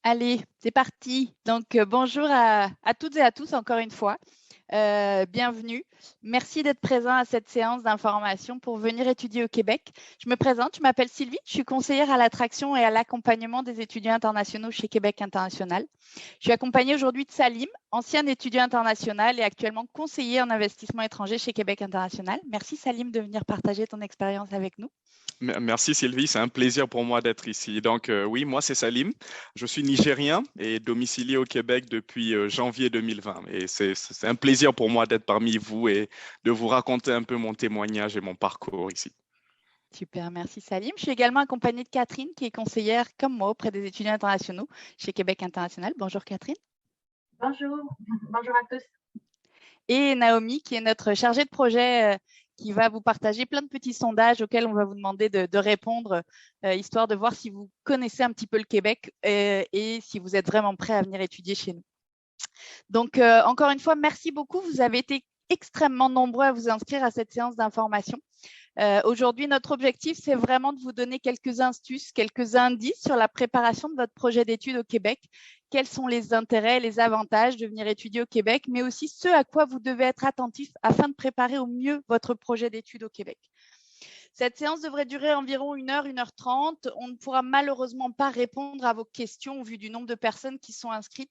Allez, c'est parti. Donc, bonjour à toutes et à tous encore une fois. Bienvenue. Merci d'être présent à cette séance d'information pour venir étudier au Québec. Je me présente, je m'appelle Sylvie, je suis conseillère à l'attraction et à l'accompagnement des étudiants internationaux chez Québec International. Je suis accompagnée aujourd'hui de Salim, ancien étudiant international et actuellement conseiller en investissement étranger chez Québec International. Merci Salim de venir partager ton expérience avec nous. Merci Sylvie, c'est un plaisir pour moi d'être ici. Donc oui, moi c'est Salim, je suis nigérien et domicilié au Québec depuis janvier 2020. Et c'est un plaisir pour moi d'être parmi vous et de vous raconter un peu mon témoignage et mon parcours ici. Super, merci Salim. Je suis également accompagnée de Catherine, qui est conseillère comme moi auprès des étudiants internationaux chez Québec International. Bonjour Catherine. Bonjour, bonjour à tous. Et Naomi, qui est notre chargée de projet, qui va vous partager plein de petits sondages auxquels on va vous demander de répondre, histoire de voir si vous connaissez un petit peu le Québec et si vous êtes vraiment prêt à venir étudier chez nous. Donc, encore une fois, merci beaucoup. Vous avez été extrêmement nombreux à vous inscrire à cette séance d'information. Aujourd'hui, notre objectif, c'est vraiment de vous donner quelques astuces, quelques indices sur la préparation de votre projet d'études au Québec. Quels sont les intérêts, les avantages de venir étudier au Québec, mais aussi ce à quoi vous devez être attentif afin de préparer au mieux votre projet d'études au Québec. Cette séance devrait durer environ 1h30. On ne pourra malheureusement pas répondre à vos questions au vu du nombre de personnes qui sont inscrites.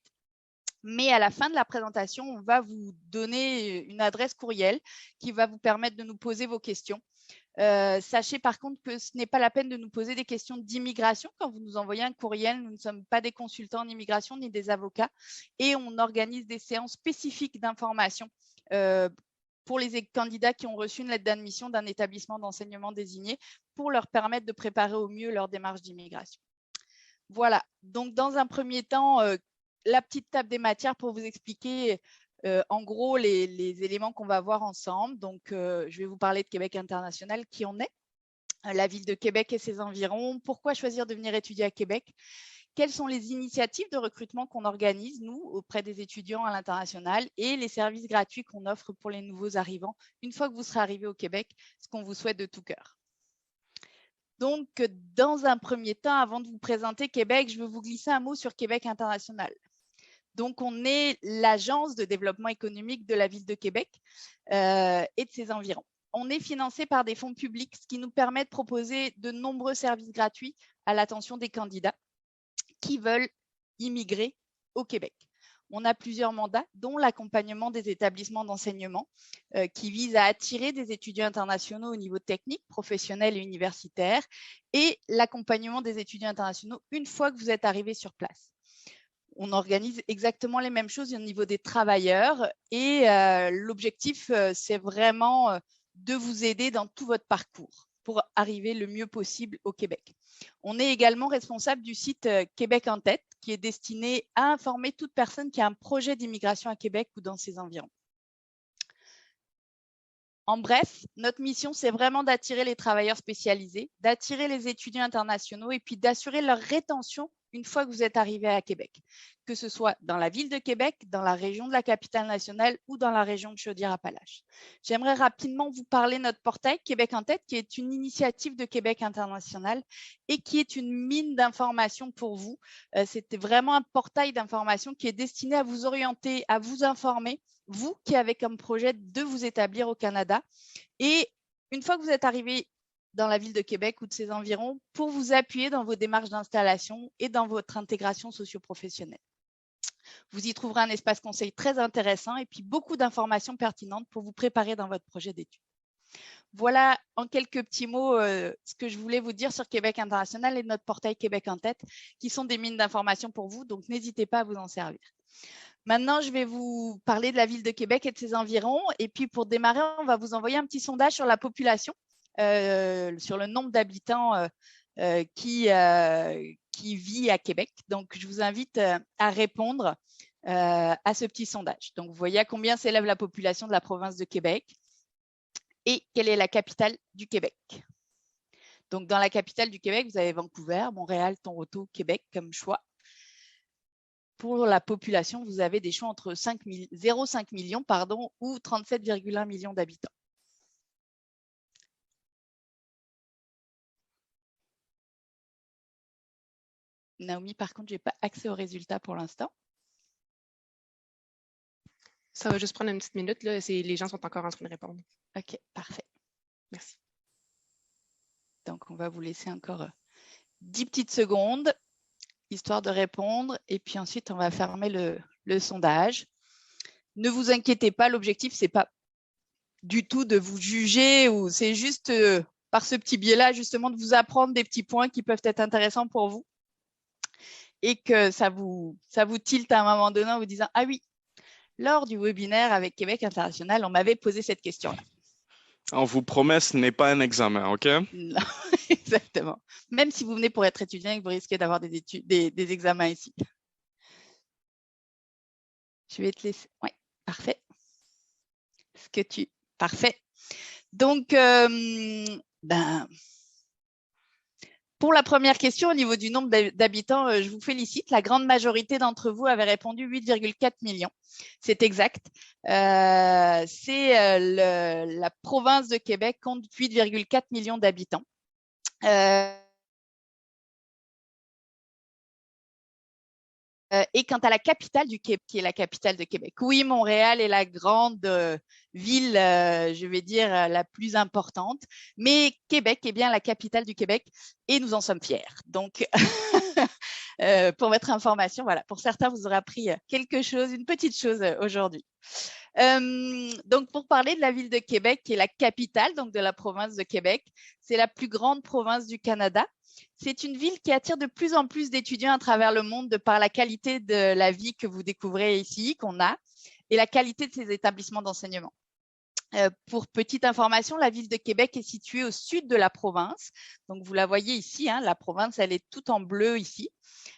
Mais à la fin de la présentation, on va vous donner une adresse courriel qui va vous permettre de nous poser vos questions. Sachez par contre que ce n'est pas la peine de nous poser des questions d'immigration. Quand vous nous envoyez un courriel, nous ne sommes pas des consultants en immigration ni des avocats et on organise des séances spécifiques d'information pour les candidats qui ont reçu une lettre d'admission d'un établissement d'enseignement désigné pour leur permettre de préparer au mieux leur démarche d'immigration. Voilà, donc dans un premier temps, la petite table des matières pour vous expliquer en gros les éléments qu'on va voir ensemble. Donc, je vais vous parler de Québec International, qui on est, la ville de Québec et ses environs, pourquoi choisir de venir étudier à Québec, quelles sont les initiatives de recrutement qu'on organise, nous, auprès des étudiants à l'international et les services gratuits qu'on offre pour les nouveaux arrivants une fois que vous serez arrivé au Québec, ce qu'on vous souhaite de tout cœur. Donc, dans un premier temps, avant de vous présenter Québec, je veux vous glisser un mot sur Québec International. Donc, on est l'agence de développement économique de la ville de Québec et de ses environs. On est financé par des fonds publics, ce qui nous permet de proposer de nombreux services gratuits à l'attention des candidats qui veulent immigrer au Québec. On a plusieurs mandats, dont l'accompagnement des établissements d'enseignement qui vise à attirer des étudiants internationaux au niveau technique, professionnel et universitaire, et l'accompagnement des étudiants internationaux une fois que vous êtes arrivé sur place. On organise exactement les mêmes choses au niveau des travailleurs et l'objectif, c'est vraiment de vous aider dans tout votre parcours pour arriver le mieux possible au Québec. On est également responsable du site Québec en tête, qui est destiné à informer toute personne qui a un projet d'immigration à Québec ou dans ses environs. En bref, notre mission, c'est vraiment d'attirer les travailleurs spécialisés, d'attirer les étudiants internationaux et puis d'assurer leur rétention une fois que vous êtes arrivé à Québec, que ce soit dans la ville de Québec, dans la région de la capitale nationale ou dans la région de Chaudière-Appalaches. J'aimerais rapidement vous parler de notre portail Québec en tête, qui est une initiative de Québec International et qui est une mine d'informations pour vous. C'était vraiment un portail d'informations qui est destiné à vous orienter, à vous informer, vous qui avez comme projet de vous établir au Canada. Et une fois que vous êtes arrivé dans la ville de Québec ou de ses environs, pour vous appuyer dans vos démarches d'installation et dans votre intégration socio-professionnelle. Vous y trouverez un espace conseil très intéressant et puis beaucoup d'informations pertinentes pour vous préparer dans votre projet d'études. Voilà en quelques petits mots ce que je voulais vous dire sur Québec International et notre portail Québec en tête, qui sont des mines d'informations pour vous, donc n'hésitez pas à vous en servir. Maintenant, je vais vous parler de la ville de Québec et de ses environs. Et puis, pour démarrer, on va vous envoyer un petit sondage sur la population, sur le nombre d'habitants qui vit à Québec. Donc, je vous invite à répondre à ce petit sondage. Donc, vous voyez à combien s'élève la population de la province de Québec et quelle est la capitale du Québec. Donc, dans la capitale du Québec, vous avez Vancouver, Montréal, Toronto, Québec comme choix. Pour la population, vous avez des choix entre 0,5 millions ou 37,1 millions d'habitants. Naomi, par contre, je n'ai pas accès aux résultats pour l'instant. Ça va juste prendre une petite minute. Là. Les gens sont encore en train de répondre. OK, parfait. Merci. Donc, on va vous laisser encore 10 petites secondes, histoire de répondre. Et puis ensuite, on va fermer le sondage. Ne vous inquiétez pas, l'objectif, ce n'est pas du tout de vous juger, ou c'est juste par ce petit biais-là, justement, de vous apprendre des petits points qui peuvent être intéressants pour vous. Et que ça vous tilte à un moment donné en vous disant « Ah oui, lors du webinaire avec Québec International, on m'avait posé cette question-là. » On vous promet, ce n'est pas un examen, OK? Non, exactement. Même si vous venez pour être étudiant, vous risquez d'avoir des examens ici. Je vais te laisser. Oui, parfait. Parfait. Donc, pour la première question, au niveau du nombre d'habitants, je vous félicite. La grande majorité d'entre vous avait répondu 8,4 millions. C'est exact. La province de Québec compte 8,4 millions d'habitants. Et quant à la capitale du Québec, qui est la capitale de Québec, oui, Montréal est la grande ville, je vais dire, la plus importante, mais Québec est bien la capitale du Québec et nous en sommes fiers. Donc, pour votre information, voilà, pour certains, vous aurez appris quelque chose, une petite chose aujourd'hui. Donc, pour parler de la ville de Québec, qui est la capitale donc, de la province de Québec, c'est la plus grande province du Canada. C'est une ville qui attire de plus en plus d'étudiants à travers le monde de par la qualité de la vie que vous découvrez ici, qu'on a, et la qualité de ses établissements d'enseignement. Pour petite information, la ville de Québec est située au sud de la province. Donc, vous la voyez ici, hein, la province, elle est toute en bleu ici.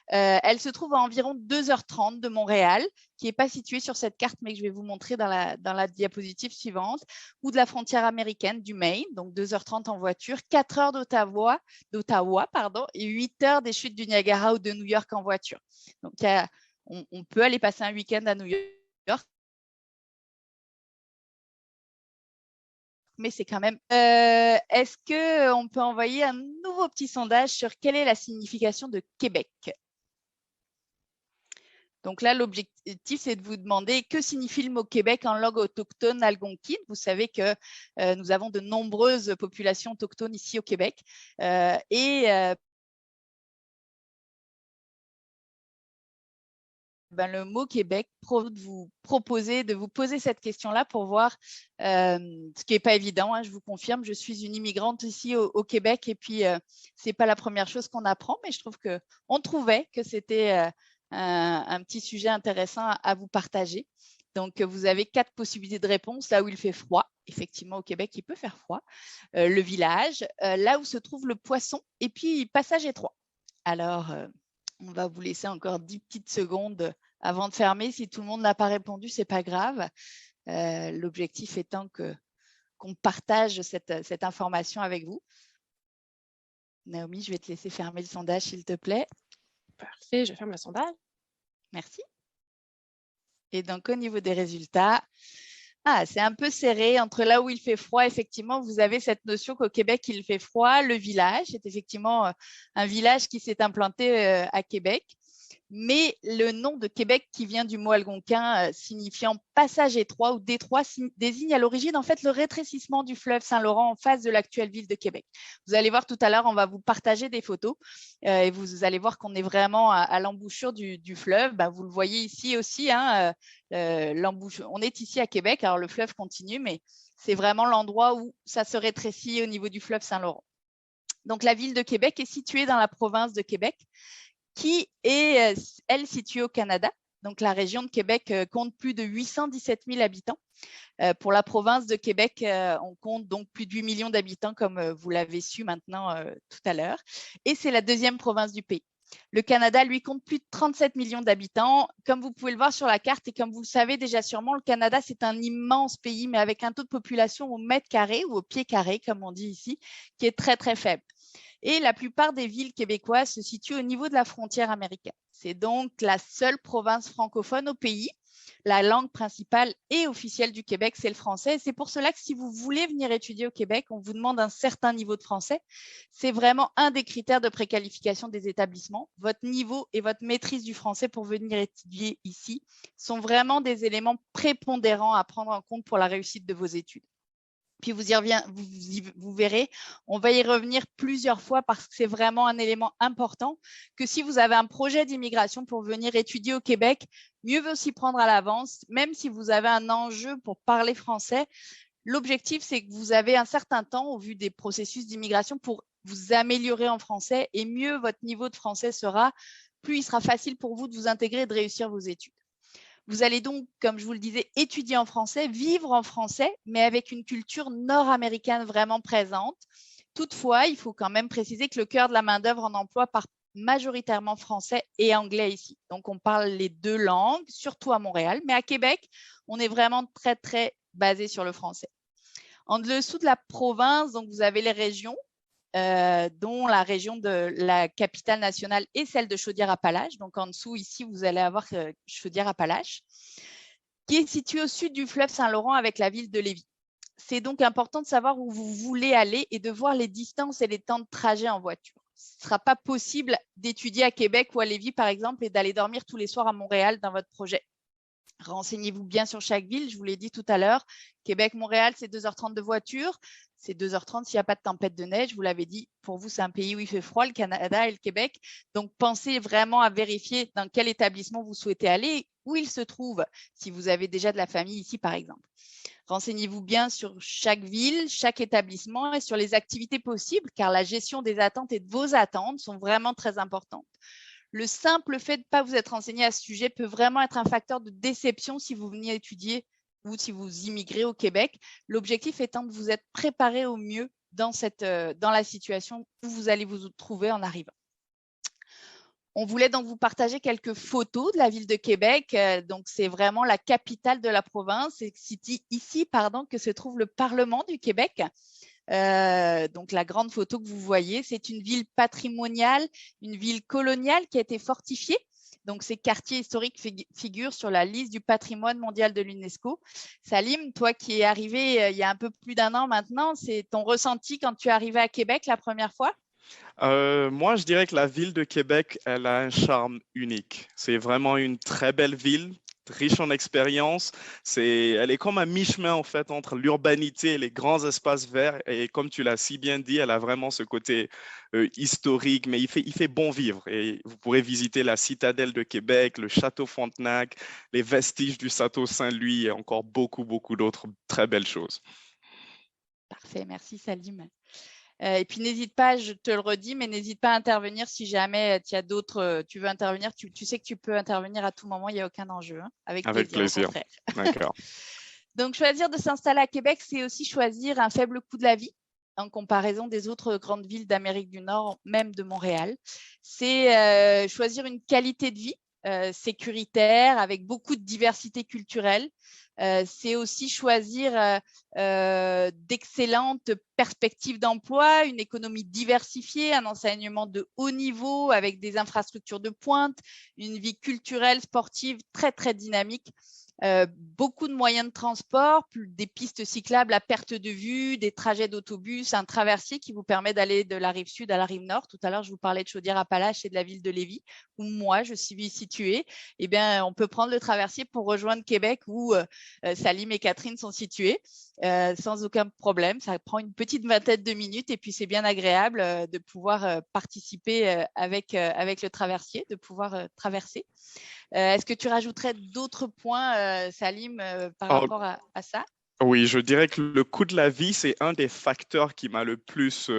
Elle se trouve à environ 2h30 de Montréal, qui n'est pas située sur cette carte, mais que je vais vous montrer dans la diapositive suivante, ou de la frontière américaine du Maine, donc 2h30 en voiture, 4 heures d'Ottawa, et 8 heures des chutes du Niagara ou de New York en voiture. Donc, on peut aller passer un week-end à New York. Mais c'est quand même… Est-ce qu'on peut envoyer un nouveau petit sondage sur quelle est la signification de Québec? Donc là, l'objectif, c'est de vous demander que signifie le mot Québec en langue autochtone algonquine. Vous savez que nous avons de nombreuses populations autochtones ici au Québec. Le mot Québec de vous poser cette question-là pour voir ce qui n'est pas évident. Hein, je vous confirme, je suis une immigrante ici au Québec et puis ce n'est pas la première chose qu'on apprend, mais je trouve qu'on trouvait que c'était un petit sujet intéressant à vous partager. Donc, vous avez 4 possibilités de réponse. Là où il fait froid, effectivement, au Québec, il peut faire froid. Le village, là où se trouve le poisson, et puis passage étroit. Alors, on va vous laisser encore 10 petites secondes avant de fermer. Si tout le monde n'a pas répondu, ce n'est pas grave. L'objectif étant qu'on partage cette information avec vous. Naomi, je vais te laisser fermer le sondage, s'il te plaît. Parfait, je ferme le sondage. Merci. Et donc, au niveau des résultats, c'est un peu serré entre là où il fait froid. Effectivement, vous avez cette notion qu'au Québec, il fait froid. Le village, c'est effectivement un village qui s'est implanté à Québec. Mais le nom de Québec, qui vient du mot algonquin signifiant passage étroit ou détroit, désigne à l'origine en fait le rétrécissement du fleuve Saint-Laurent en face de l'actuelle ville de Québec. Vous allez voir tout à l'heure, on va vous partager des photos et vous allez voir qu'on est vraiment à l'embouchure du fleuve. Vous le voyez ici aussi, hein, on est ici à Québec, alors le fleuve continue, mais c'est vraiment l'endroit où ça se rétrécit au niveau du fleuve Saint-Laurent. Donc, la ville de Québec est située dans la province de Québec, qui est, elle, située au Canada. Donc, la région de Québec compte plus de 817 000 habitants. Pour la province de Québec, on compte donc plus de 8 millions d'habitants, comme vous l'avez su maintenant tout à l'heure. Et c'est la 2e province du pays. Le Canada, lui, compte plus de 37 millions d'habitants. Comme vous pouvez le voir sur la carte et comme vous le savez déjà sûrement, le Canada, c'est un immense pays, mais avec un taux de population au mètre carré ou au pied carré, comme on dit ici, qui est très, très faible. Et la plupart des villes québécoises se situent au niveau de la frontière américaine. C'est donc la seule province francophone au pays. la langue principale et officielle du Québec, c'est le français. C'est pour cela que si vous voulez venir étudier au Québec, on vous demande un certain niveau de français. C'est vraiment un des critères de préqualification des établissements. Votre niveau et votre maîtrise du français pour venir étudier ici sont vraiment des éléments prépondérants à prendre en compte pour la réussite de vos études. Puis vous verrez, on va y revenir plusieurs fois parce que c'est vraiment un élément important que si vous avez un projet d'immigration pour venir étudier au Québec, mieux vaut s'y prendre à l'avance, même si vous avez un enjeu pour parler français. L'objectif, c'est que vous avez un certain temps au vu des processus d'immigration pour vous améliorer en français et mieux votre niveau de français sera, plus il sera facile pour vous de vous intégrer et de réussir vos études. Vous allez donc, comme je vous le disais, étudier en français, vivre en français, mais avec une culture nord-américaine vraiment présente. Toutefois, il faut quand même préciser que le cœur de la main-d'œuvre en emploi part majoritairement français et anglais ici. Donc, on parle les deux langues, surtout à Montréal, mais à Québec, on est vraiment très, très basé sur le français. En dessous de la province, donc vous avez les régions, dont la région de la capitale nationale et celle de Chaudière-Appalaches. Donc, en dessous, ici, vous allez avoir Chaudière-Appalaches, qui est située au sud du fleuve Saint-Laurent avec la ville de Lévis. C'est donc important de savoir où vous voulez aller et de voir les distances et les temps de trajet en voiture. Ce ne sera pas possible d'étudier à Québec ou à Lévis, par exemple, et d'aller dormir tous les soirs à Montréal dans votre projet. Renseignez-vous bien sur chaque ville, je vous l'ai dit tout à l'heure. Québec-Montréal, c'est 2h30 de voiture. C'est 2h30 s'il n'y a pas de tempête de neige. Vous l'avez dit, pour vous, c'est un pays où il fait froid, le Canada et le Québec. Donc, pensez vraiment à vérifier dans quel établissement vous souhaitez aller, où il se trouve, si vous avez déjà de la famille ici, par exemple. Renseignez-vous bien sur chaque ville, chaque établissement et sur les activités possibles, car la gestion des attentes et de vos attentes sont vraiment très importantes. Le simple fait de ne pas vous être renseigné à ce sujet peut vraiment être un facteur de déception si vous venez étudier ou si vous immigrez au Québec. L'objectif étant de vous être préparé au mieux dans la situation où vous allez vous trouver en arrivant. On voulait donc vous partager quelques photos de la ville de Québec. Donc, c'est vraiment la capitale de la province. C'est ici que se trouve le Parlement du Québec. Donc, la grande photo que vous voyez, c'est une ville patrimoniale, une ville coloniale qui a été fortifiée. Donc, ces quartiers historiques figurent sur la liste du patrimoine mondial de l'UNESCO. Salim, toi qui es arrivé il y a un peu plus d'1 an maintenant, c'est ton ressenti quand tu es arrivé à Québec la première fois? Moi, je dirais que la ville de Québec, elle a un charme unique. C'est vraiment une très belle ville, riche en expérience. Elle est comme un mi-chemin en fait entre l'urbanité et les grands espaces verts. Et comme tu l'as si bien dit, elle a vraiment ce côté historique, mais il fait bon vivre. Et vous pourrez visiter la citadelle de Québec, le château Frontenac, les vestiges du château Saint-Louis et encore beaucoup, beaucoup d'autres très belles choses. Parfait, merci Salim. Et puis, n'hésite pas, je te le redis, mais n'hésite pas à intervenir si jamais tu veux intervenir. Tu sais que tu peux intervenir à tout moment, il n'y a aucun enjeu. Hein, avec plaisir. D'accord. Donc, choisir de s'installer à Québec, c'est aussi choisir un faible coût de la vie en comparaison des autres grandes villes d'Amérique du Nord, même de Montréal. C'est choisir une qualité de vie sécuritaire avec beaucoup de diversité culturelle. C'est aussi choisir d'excellentes perspectives d'emploi, une économie diversifiée, un enseignement de haut niveau avec des infrastructures de pointe, une vie culturelle, sportive très, très dynamique. Beaucoup de moyens de transport, des pistes cyclables à perte de vue, des trajets d'autobus, un traversier qui vous permet d'aller de la rive sud à la rive nord. Tout à l'heure, je vous parlais de Chaudière-Appalaches et de la ville de Lévis, où moi, je suis située. Eh bien, on peut prendre le traversier pour rejoindre Québec, où Salim et Catherine sont situés, sans aucun problème. Ça prend une petite vingtaine de minutes et puis c'est bien agréable de pouvoir participer avec le traversier, de pouvoir traverser. Est-ce que tu rajouterais d'autres points, Salim, par rapport à ça? Oui, je dirais que le coût de la vie, c'est un des facteurs qui m'a le plus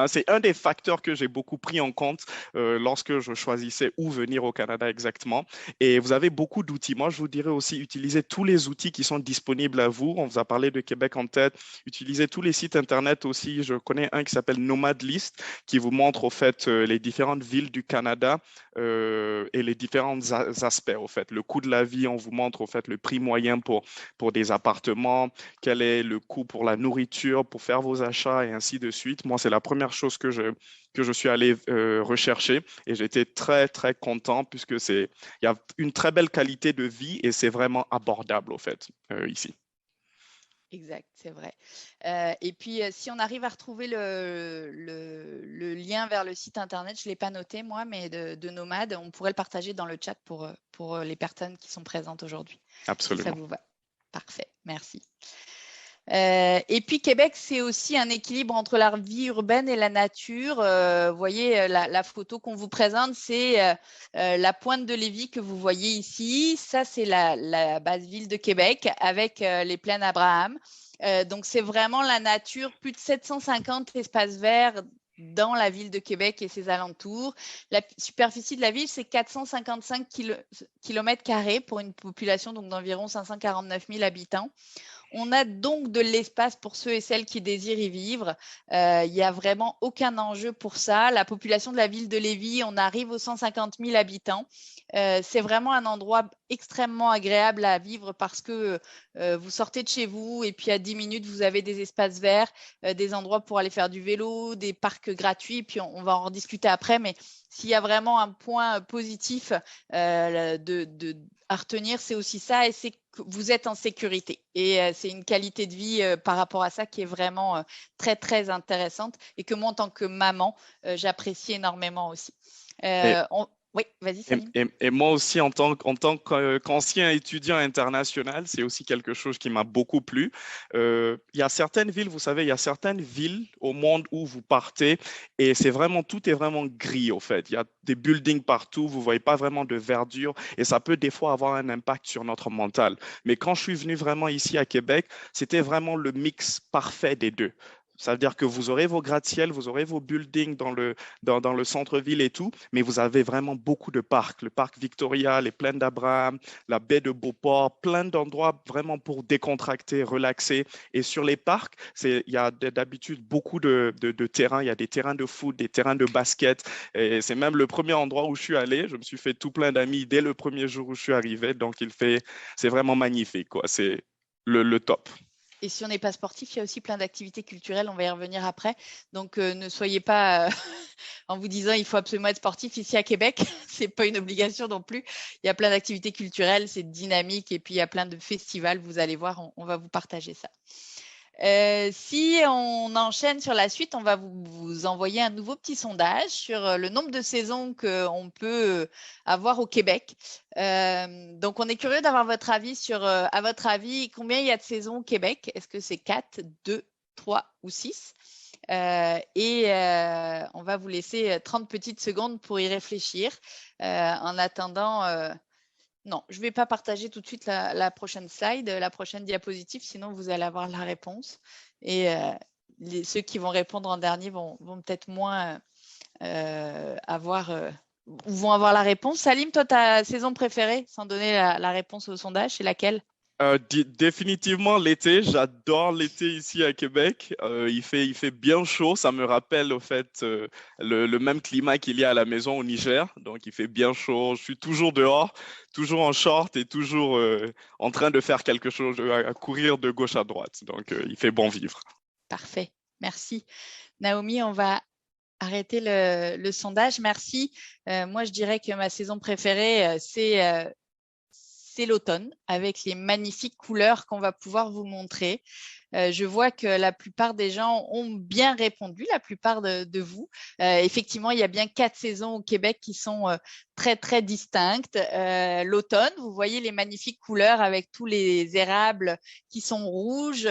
c'est un des facteurs que j'ai beaucoup pris en compte lorsque je choisissais où venir au Canada exactement. Et vous avez beaucoup d'outils. Moi, je vous dirais aussi, utilisez tous les outils qui sont disponibles à vous. On vous a parlé de Québec en tête. Utilisez tous les sites Internet aussi. Je connais un qui s'appelle Nomad List, qui vous montre au fait les différentes villes du Canada et les différents aspects. Au fait, le coût de la vie, on vous montre au fait le prix moyen pour des appartements, quel est le coût pour la nourriture, pour faire vos achats et ainsi de suite. Moi, c'est la première première chose que je suis allé rechercher et j'étais très, très content puisque il y a une très belle qualité de vie et c'est vraiment abordable, au fait, ici. Exact, c'est vrai. Et puis, si on arrive à retrouver le lien vers le site internet, je ne l'ai pas noté moi, mais de Nomade, on pourrait le partager dans le chat pour les personnes qui sont présentes aujourd'hui. Absolument. Si ça vous va. Parfait, merci. Et puis Québec, c'est aussi un équilibre entre la vie urbaine et la nature. Vous voyez, la photo qu'on vous présente, c'est la pointe de Lévis que vous voyez ici. Ça, c'est la base ville de Québec avec les plaines Abraham. Donc, c'est vraiment la nature, plus de 750 espaces verts dans la ville de Québec et ses alentours. La superficie de la ville, c'est 455 km² pour une population d'environ 549 000 habitants. On a donc de l'espace pour ceux et celles qui désirent y vivre. Il n'y a vraiment aucun enjeu pour ça. La population de la ville de Lévis, on arrive aux 150 000 habitants. C'est vraiment un endroit extrêmement agréable à vivre parce que vous sortez de chez vous et puis à 10 minutes, vous avez des espaces verts, des endroits pour aller faire du vélo, des parcs gratuits. Puis on va en rediscuter après, mais s'il y a vraiment un point positif à retenir, c'est aussi ça, et c'est que vous êtes en sécurité. Et c'est une qualité de vie par rapport à ça qui est vraiment très, très intéressante et que moi, en tant que maman, j'apprécie énormément aussi. Oui, vas-y, Salim. Et moi aussi, en tant qu'ancien étudiant international, c'est aussi quelque chose qui m'a beaucoup plu. Il y a certaines villes, vous savez, il y a certaines villes au monde où vous partez et tout est vraiment gris, au fait. Il y a des buildings partout, vous ne voyez pas vraiment de verdure et ça peut des fois avoir un impact sur notre mental. Mais quand je suis venu vraiment ici à Québec, c'était vraiment le mix parfait des deux. Ça veut dire que vous aurez vos gratte-ciel, vous aurez vos buildings dans le centre-ville et tout, mais vous avez vraiment beaucoup de parcs. Le parc Victoria, les plaines d'Abraham, la baie de Beauport, plein d'endroits vraiment pour décontracter, relaxer. Et sur les parcs, il y a d'habitude beaucoup de terrains. Il y a des terrains de foot, des terrains de basket. Et c'est même le premier endroit où je suis allé. Je me suis fait tout plein d'amis dès le premier jour où je suis arrivé. Donc, c'est vraiment magnifique, quoi. C'est le top. Et si on n'est pas sportif, il y a aussi plein d'activités culturelles, on va y revenir après. Donc, ne soyez pas en vous disant il faut absolument être sportif ici à Québec. Ce n'est pas une obligation non plus. Il y a plein d'activités culturelles, c'est dynamique et puis il y a plein de festivals. Vous allez voir, on va vous partager ça. Si on enchaîne sur la suite, on va vous envoyer un nouveau petit sondage sur le nombre de saisons qu'on peut avoir au Québec. Donc, on est curieux d'avoir votre avis sur, à votre avis, combien il y a de saisons au Québec? Est-ce que c'est 4, 2, 3 ou 6? On va vous laisser 30 petites secondes pour y réfléchir. En attendant, non, je ne vais pas partager tout de suite la prochaine slide, la prochaine diapositive, sinon vous allez avoir la réponse. Et ceux qui vont répondre en dernier vont peut-être moins vont avoir la réponse. Salim, toi, ta saison préférée, sans donner la réponse au sondage, c'est laquelle? Définitivement l'été, j'adore l'été ici à Québec. Il fait bien chaud, ça me rappelle au fait le même climat qu'il y a à la maison au Niger. Donc il fait bien chaud, je suis toujours dehors, toujours en short et toujours en train de faire quelque chose, à courir de gauche à droite. Donc il fait bon vivre. Parfait, merci. Naomi, on va arrêter le sondage, merci. Moi, je dirais que ma saison préférée, c'est l'automne, avec les magnifiques couleurs qu'on va pouvoir vous montrer. Je vois que la plupart des gens ont bien répondu, la plupart de vous. Effectivement, il y a bien 4 saisons au Québec qui sont très, très distinctes. L'automne, vous voyez les magnifiques couleurs avec tous les érables qui sont rouges.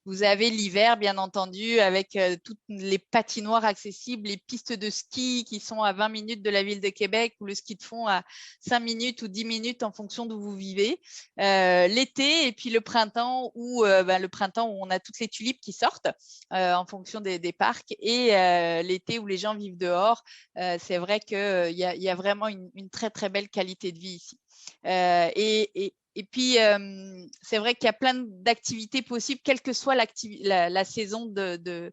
Vous avez l'hiver, bien entendu, avec toutes les patinoires accessibles, les pistes de ski qui sont à 20 minutes de la ville de Québec ou le ski de fond à 5 minutes ou 10 minutes en fonction d'où vous vivez. L'été et puis le printemps où on a toutes les tulipes qui sortent en fonction des parcs et l'été où les gens vivent dehors. C'est vrai qu'il y a vraiment une très, très belle qualité de vie ici. Et puis, c'est vrai qu'il y a plein d'activités possibles, quelle que soit la saison de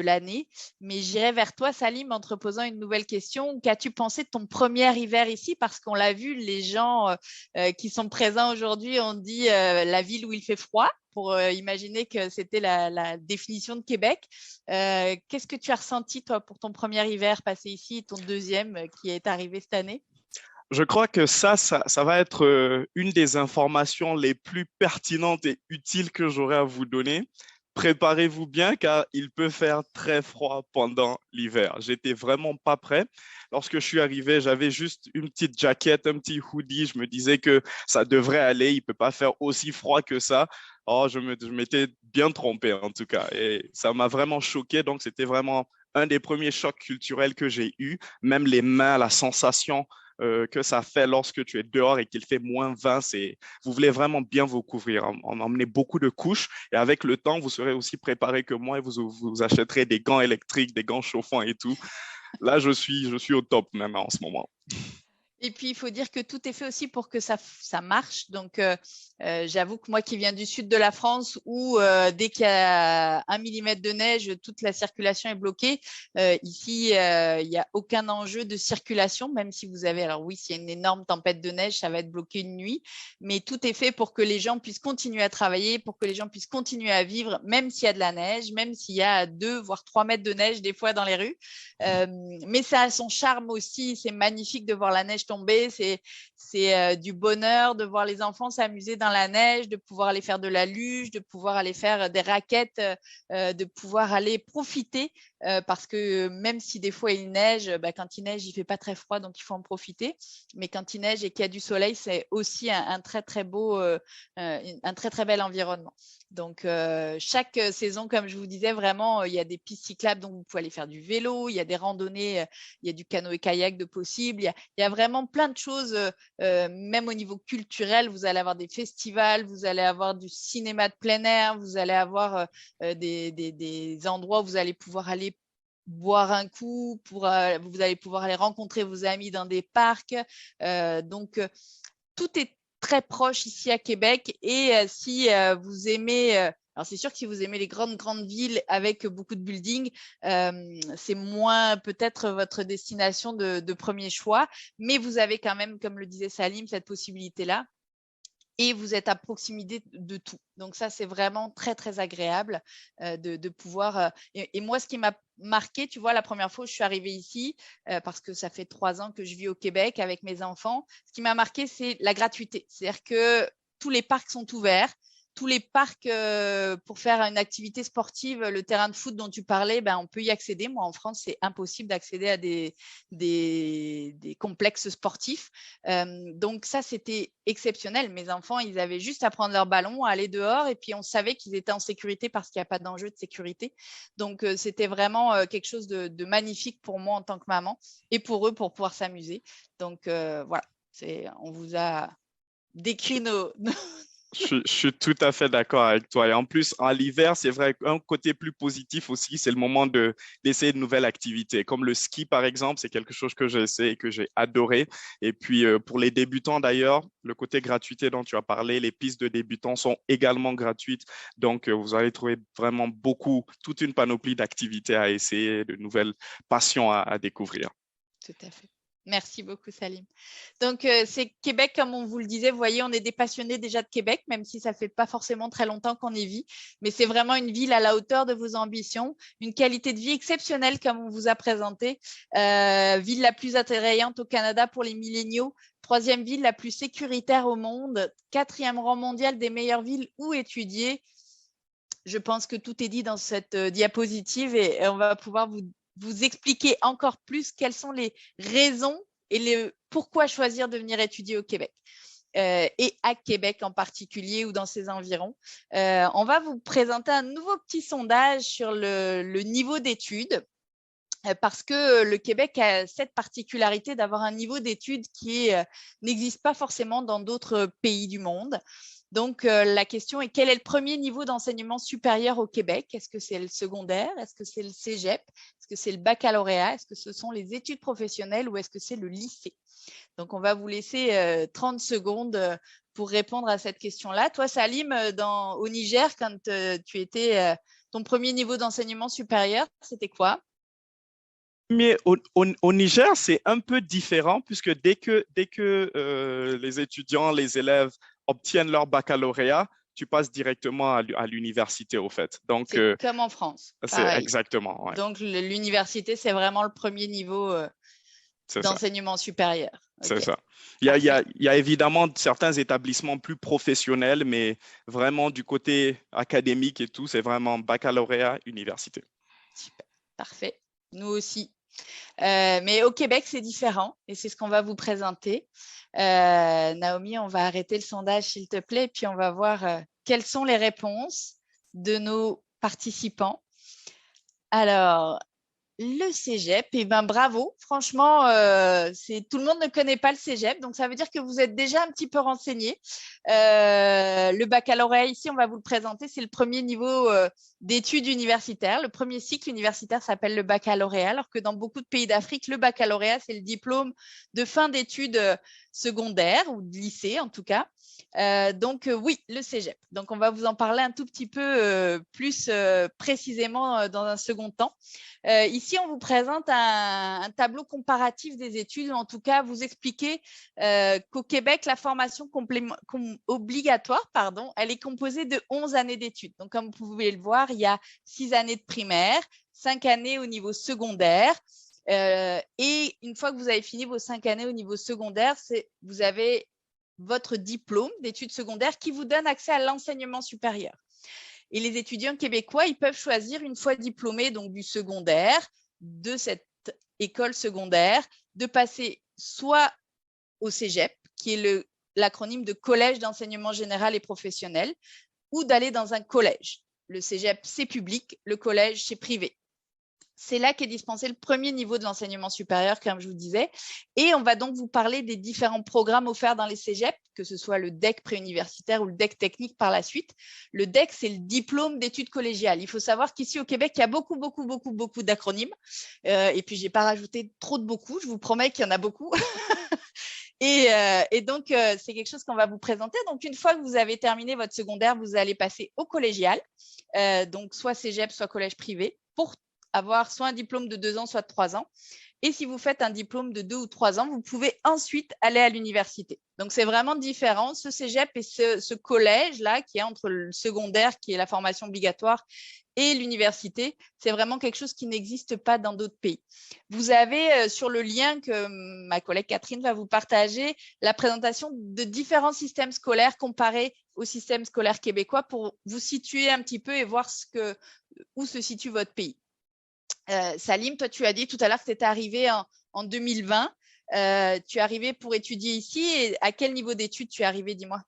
l'année. Mais j'irai vers toi, Salim, en te posant une nouvelle question. Qu'as-tu pensé de ton premier hiver ici? Parce qu'on l'a vu, les gens qui sont présents aujourd'hui ont dit la ville où il fait froid. pour imaginer que c'était la définition de Québec. Qu'est-ce que tu as ressenti, toi, pour ton premier hiver passé ici et ton deuxième qui est arrivé cette année? Je crois que ça va être une des informations les plus pertinentes et utiles que j'aurai à vous donner. Préparez-vous bien car il peut faire très froid pendant l'hiver. J'étais vraiment pas prêt. Lorsque je suis arrivé, j'avais juste une petite jaquette, un petit hoodie. Je me disais que ça devrait aller. Il peut pas faire aussi froid que ça. Oh, je m'étais bien trompé en tout cas. Et ça m'a vraiment choqué. Donc, c'était vraiment un des premiers chocs culturels que j'ai eu. Même les mains, la sensation que ça fait lorsque tu es dehors et qu'il fait -20, vous voulez vraiment bien vous couvrir. On emmenait beaucoup de couches et avec le temps, vous serez aussi préparé que moi et vous achèterez des gants électriques, des gants chauffants et tout. Là, je suis au top maintenant en ce moment. Et puis, il faut dire que tout est fait aussi pour que ça marche. Donc, j'avoue que moi qui viens du sud de la France, où dès qu'il y a 1 millimètre de neige, toute la circulation est bloquée. Ici, il n'y a aucun enjeu de circulation, même si vous avez… Alors oui, s'il y a une énorme tempête de neige, ça va être bloqué une nuit. Mais tout est fait pour que les gens puissent continuer à travailler, pour que les gens puissent continuer à vivre, même s'il y a de la neige, même s'il y a 2, voire 3 mètres de neige des fois dans les rues. Mais ça a son charme aussi. C'est magnifique de voir la neige tomber, c'est du bonheur de voir les enfants s'amuser dans la neige, de pouvoir aller faire de la luge, de pouvoir aller faire des raquettes, de pouvoir aller profiter parce que même si des fois il neige, quand il neige, il fait pas très froid, donc il faut en profiter. Mais quand il neige et qu'il y a du soleil, c'est aussi un très très beau, un très très bel environnement. Donc, chaque saison, comme je vous disais, vraiment, il y a des pistes cyclables, donc vous pouvez aller faire du vélo, il y a des randonnées, il y a du canoë-kayak de possible, il y a vraiment plein de choses, même au niveau culturel, vous allez avoir des festivals, vous allez avoir du cinéma de plein air, vous allez avoir des endroits où vous allez pouvoir aller boire un coup, vous allez pouvoir aller rencontrer vos amis dans des parcs. Donc, tout est très proche ici à Québec et si vous aimez, alors c'est sûr que si vous aimez les grandes villes avec beaucoup de buildings, c'est moins peut-être votre destination de premier choix, mais vous avez quand même, comme le disait Salim, cette possibilité-là. Et vous êtes à proximité de tout. Donc ça, c'est vraiment très, très agréable de pouvoir… Et moi, ce qui m'a marqué, tu vois, la première fois où je suis arrivée ici, parce que ça fait 3 ans que je vis au Québec avec mes enfants, ce qui m'a marqué, c'est la gratuité. C'est-à-dire que tous les parcs sont ouverts. Tous les parcs pour faire une activité sportive, le terrain de foot dont tu parlais, on peut y accéder. Moi, en France, c'est impossible d'accéder à des complexes sportifs. Donc ça, c'était exceptionnel. Mes enfants, ils avaient juste à prendre leur ballon, à aller dehors et puis on savait qu'ils étaient en sécurité parce qu'il n'y a pas d'enjeu de sécurité. Donc, c'était vraiment quelque chose de magnifique pour moi en tant que maman et pour eux pour pouvoir s'amuser. Donc, voilà, on vous a décrit nos Je suis tout à fait d'accord avec toi. Et en plus, en l'hiver, c'est vrai qu'un côté plus positif aussi, c'est le moment d'essayer de nouvelles activités. Comme le ski, par exemple, c'est quelque chose que j'ai essayé et que j'ai adoré. Et puis, pour les débutants, d'ailleurs, le côté gratuité dont tu as parlé, les pistes de débutants sont également gratuites. Donc, vous allez trouver vraiment toute une panoplie d'activités à essayer, de nouvelles passions à découvrir. Tout à fait. Merci beaucoup, Salim. Donc, c'est Québec, comme on vous le disait, vous voyez, on est des passionnés déjà de Québec, même si ça ne fait pas forcément très longtemps qu'on y vit. Mais c'est vraiment une ville à la hauteur de vos ambitions, une qualité de vie exceptionnelle, comme on vous a présenté. Ville la plus attrayante au Canada pour les milléniaux, 3e ville la plus sécuritaire au monde, 4e rang mondial des meilleures villes où étudier. Je pense que tout est dit dans cette diapositive et on va pouvoir vous expliquer encore plus quelles sont les raisons et pourquoi choisir de venir étudier au Québec et à Québec en particulier ou dans ses environs. On va vous présenter un nouveau petit sondage sur le niveau d'études parce que le Québec a cette particularité d'avoir un niveau d'études qui n'existe pas forcément dans d'autres pays du monde. Donc, la question est, quel est le premier niveau d'enseignement supérieur au Québec? Est-ce que c'est le secondaire? Est-ce que c'est le cégep? Est-ce que c'est le baccalauréat? Est-ce que ce sont les études professionnelles ou est-ce que c'est le lycée? Donc, on va vous laisser 30 secondes pour répondre à cette question-là. Toi, Salim, au Niger, quand tu étais, ton premier niveau d'enseignement supérieur, c'était quoi? Mais au Niger, c'est un peu différent puisque dès que les étudiants, les élèves obtiennent leur baccalauréat, tu passes directement à l'université, au fait. Donc, c'est comme en France. c'est Pareil. exactement. Ouais. Donc, l'université, c'est vraiment le premier niveau d'enseignement supérieur. C'est Okay. ça. Il y a évidemment certains établissements plus professionnels, mais vraiment du côté académique et tout, c'est vraiment baccalauréat, université. Super, parfait. Nous aussi. Mais au Québec, c'est différent et c'est ce qu'on va vous présenter. Naomi, on va arrêter le sondage, s'il te plaît, et puis on va voir quelles sont les réponses de nos participants. Alors, le cégep, eh ben bravo. Franchement, tout le monde ne connaît pas le cégep, donc ça veut dire que vous êtes déjà un petit peu renseigné. Le baccalauréat ici, on va vous le présenter, c'est le premier niveau d'études universitaires. Le premier cycle universitaire s'appelle le baccalauréat, alors que dans beaucoup de pays d'Afrique, le baccalauréat, c'est le diplôme de fin d'études secondaires ou de lycée en tout cas. Donc oui, le cégep. Donc on va vous en parler un tout petit peu plus précisément dans un second temps. Ici, on vous présente un tableau comparatif des études, ou en tout cas vous expliquer qu'au Québec, la formation obligatoire, elle est composée de 11 années d'études. Donc comme vous pouvez le voir, il y a 6 années de primaire, 5 années au niveau secondaire. Et une fois que vous avez fini vos 5 années au niveau secondaire, vous avez votre diplôme d'études secondaires qui vous donne accès à l'enseignement supérieur. Et les étudiants québécois, ils peuvent choisir, une fois diplômés donc du secondaire, de cette école secondaire, de passer soit au cégep, qui est l'acronyme de Collège d'enseignement général et professionnel, ou d'aller dans un collège. Le cégep, c'est public, le collège, c'est privé. C'est là qu'est dispensé le premier niveau de l'enseignement supérieur, comme je vous disais. Et on va donc vous parler des différents programmes offerts dans les cégeps, que ce soit le DEC préuniversitaire ou le DEC technique par la suite. Le DEC, c'est le diplôme d'études collégiales. Il faut savoir qu'ici au Québec, il y a beaucoup d'acronymes. Et puis, je n'ai pas rajouté trop de beaucoup. Je vous promets qu'il y en a beaucoup. Et donc, c'est quelque chose qu'on va vous présenter. Donc, une fois que vous avez terminé votre secondaire, vous allez passer au collégial. Donc, soit cégep, soit collège privé, pour avoir soit un diplôme de 2 ans, soit de 3 ans. Et si vous faites un diplôme de 2 ou 3 ans, vous pouvez ensuite aller à l'université. Donc, c'est vraiment différent. Ce cégep et ce collège-là, qui est entre le secondaire, qui est la formation obligatoire, et l'université, c'est vraiment quelque chose qui n'existe pas dans d'autres pays. Vous avez sur le lien que ma collègue Catherine va vous partager la présentation de différents systèmes scolaires comparés au système scolaire québécois pour vous situer un petit peu et voir où se situe votre pays. Salim, toi, tu as dit tout à l'heure que tu étais arrivé en 2020. Tu es arrivé pour étudier ici. Et à quel niveau d'études tu es arrivé, dis-moi?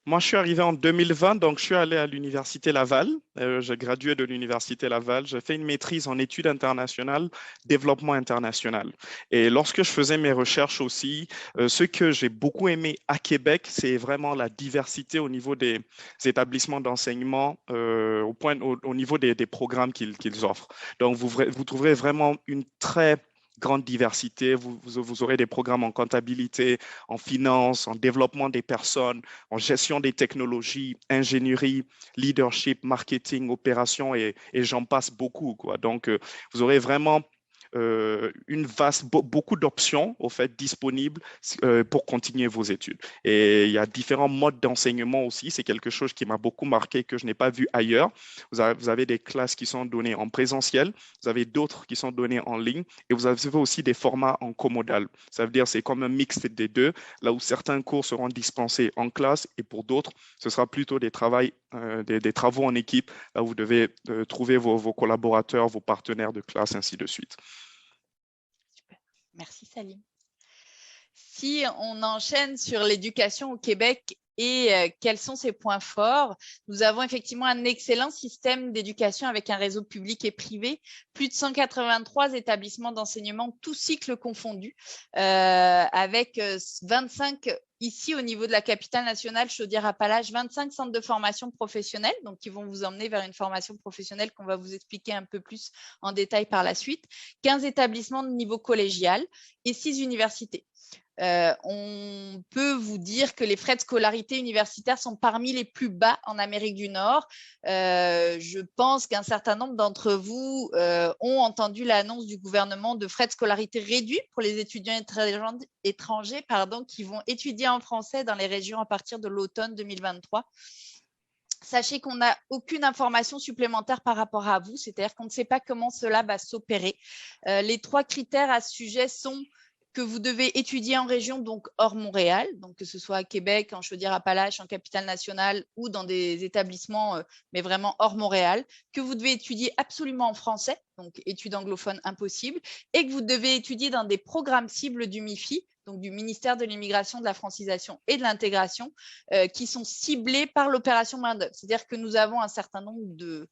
Moi, je suis arrivé en 2020, donc je suis allé à l'Université Laval. J'ai gradué de l'Université Laval. J'ai fait une maîtrise en études internationales, développement international. Et lorsque je faisais mes recherches aussi, ce que j'ai beaucoup aimé à Québec, c'est vraiment la diversité au niveau des établissements d'enseignement, au niveau des programmes qu'ils offrent. Donc, vous trouverez vraiment une très grande diversité. Vous aurez des programmes en comptabilité, en finance, en développement des personnes, en gestion des technologies, ingénierie, leadership, marketing, opération et j'en passe beaucoup, quoi. Donc, vous aurez vraiment beaucoup d'options au fait disponibles pour continuer vos études. Et il y a différents modes d'enseignement aussi. C'est quelque chose qui m'a beaucoup marqué que je n'ai pas vu ailleurs. Vous avez des classes qui sont données en présentiel, vous avez d'autres qui sont données en ligne et vous avez aussi des formats en comodal. Ça veut dire c'est comme un mix des deux, là où certains cours seront dispensés en classe et pour d'autres, ce sera plutôt des travaux en équipe, là où vous devez trouver vos collaborateurs, vos partenaires de classe, ainsi de suite. Super. Merci Salim. Si on enchaîne sur l'éducation au Québec et quels sont ses points forts, nous avons effectivement un excellent système d'éducation avec un réseau public et privé, plus de 183 établissements d'enseignement, tous cycles confondus, avec 25 ici au niveau de la capitale nationale Chaudière-Appalaches, 25 centres de formation professionnelle, donc qui vont vous emmener vers une formation professionnelle qu'on va vous expliquer un peu plus en détail par la suite, 15 établissements de niveau collégial et 6 universités. On peut vous dire que les frais de scolarité universitaire sont parmi les plus bas en Amérique du Nord. Je pense qu'un certain nombre d'entre vous ont entendu l'annonce du gouvernement de frais de scolarité réduits pour les étudiants étrangers qui vont étudier en français dans les régions à partir de l'automne 2023. Sachez qu'on n'a aucune information supplémentaire par rapport à vous, c'est-à-dire qu'on ne sait pas comment cela va s'opérer. Les 3 critères à ce sujet sont que vous devez étudier en région, donc hors Montréal, donc que ce soit à Québec, en Chaudière-Appalaches, en Capitale-Nationale ou dans des établissements, mais vraiment hors Montréal, que vous devez étudier absolument en français, donc études anglophones impossible, et que vous devez étudier dans des programmes cibles du MIFI, donc du ministère de l'Immigration, de la Francisation et de l'Intégration, qui sont ciblés par l'opération main-d'œuvre. C'est-à-dire que nous avons un certain nombre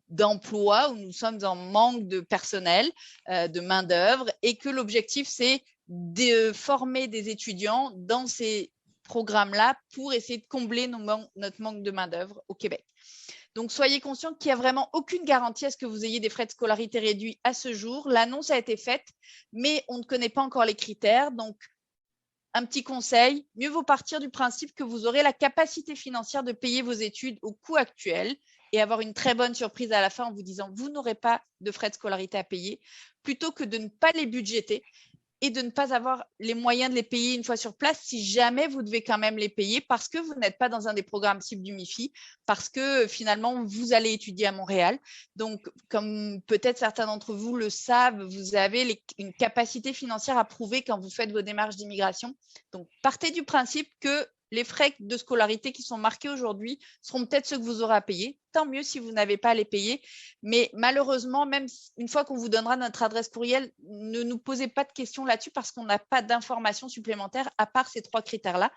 d'emplois où nous sommes en manque de personnel, de main-d'œuvre, et que l'objectif, c'est de former des étudiants dans ces programmes-là pour essayer de combler notre manque de main-d'œuvre au Québec. Donc, soyez conscients qu'il n'y a vraiment aucune garantie à ce que vous ayez des frais de scolarité réduits à ce jour. L'annonce a été faite, mais on ne connaît pas encore les critères. Donc, un petit conseil, mieux vaut partir du principe que vous aurez la capacité financière de payer vos études au coût actuel et avoir une très bonne surprise à la fin en vous disant vous n'aurez pas de frais de scolarité à payer, plutôt que de ne pas les budgéter et de ne pas avoir les moyens de les payer une fois sur place si jamais vous devez quand même les payer parce que vous n'êtes pas dans un des programmes cibles du MIFI, parce que finalement, vous allez étudier à Montréal. Donc, comme peut-être certains d'entre vous le savent, vous avez une capacité financière à prouver quand vous faites vos démarches d'immigration. Donc, partez du principe que les frais de scolarité qui sont marqués aujourd'hui seront peut-être ceux que vous aurez à payer. Tant mieux si vous n'avez pas à les payer. Mais malheureusement, même une fois qu'on vous donnera notre adresse courriel, ne nous posez pas de questions là-dessus parce qu'on n'a pas d'informations supplémentaires à part ces 3 critères-là.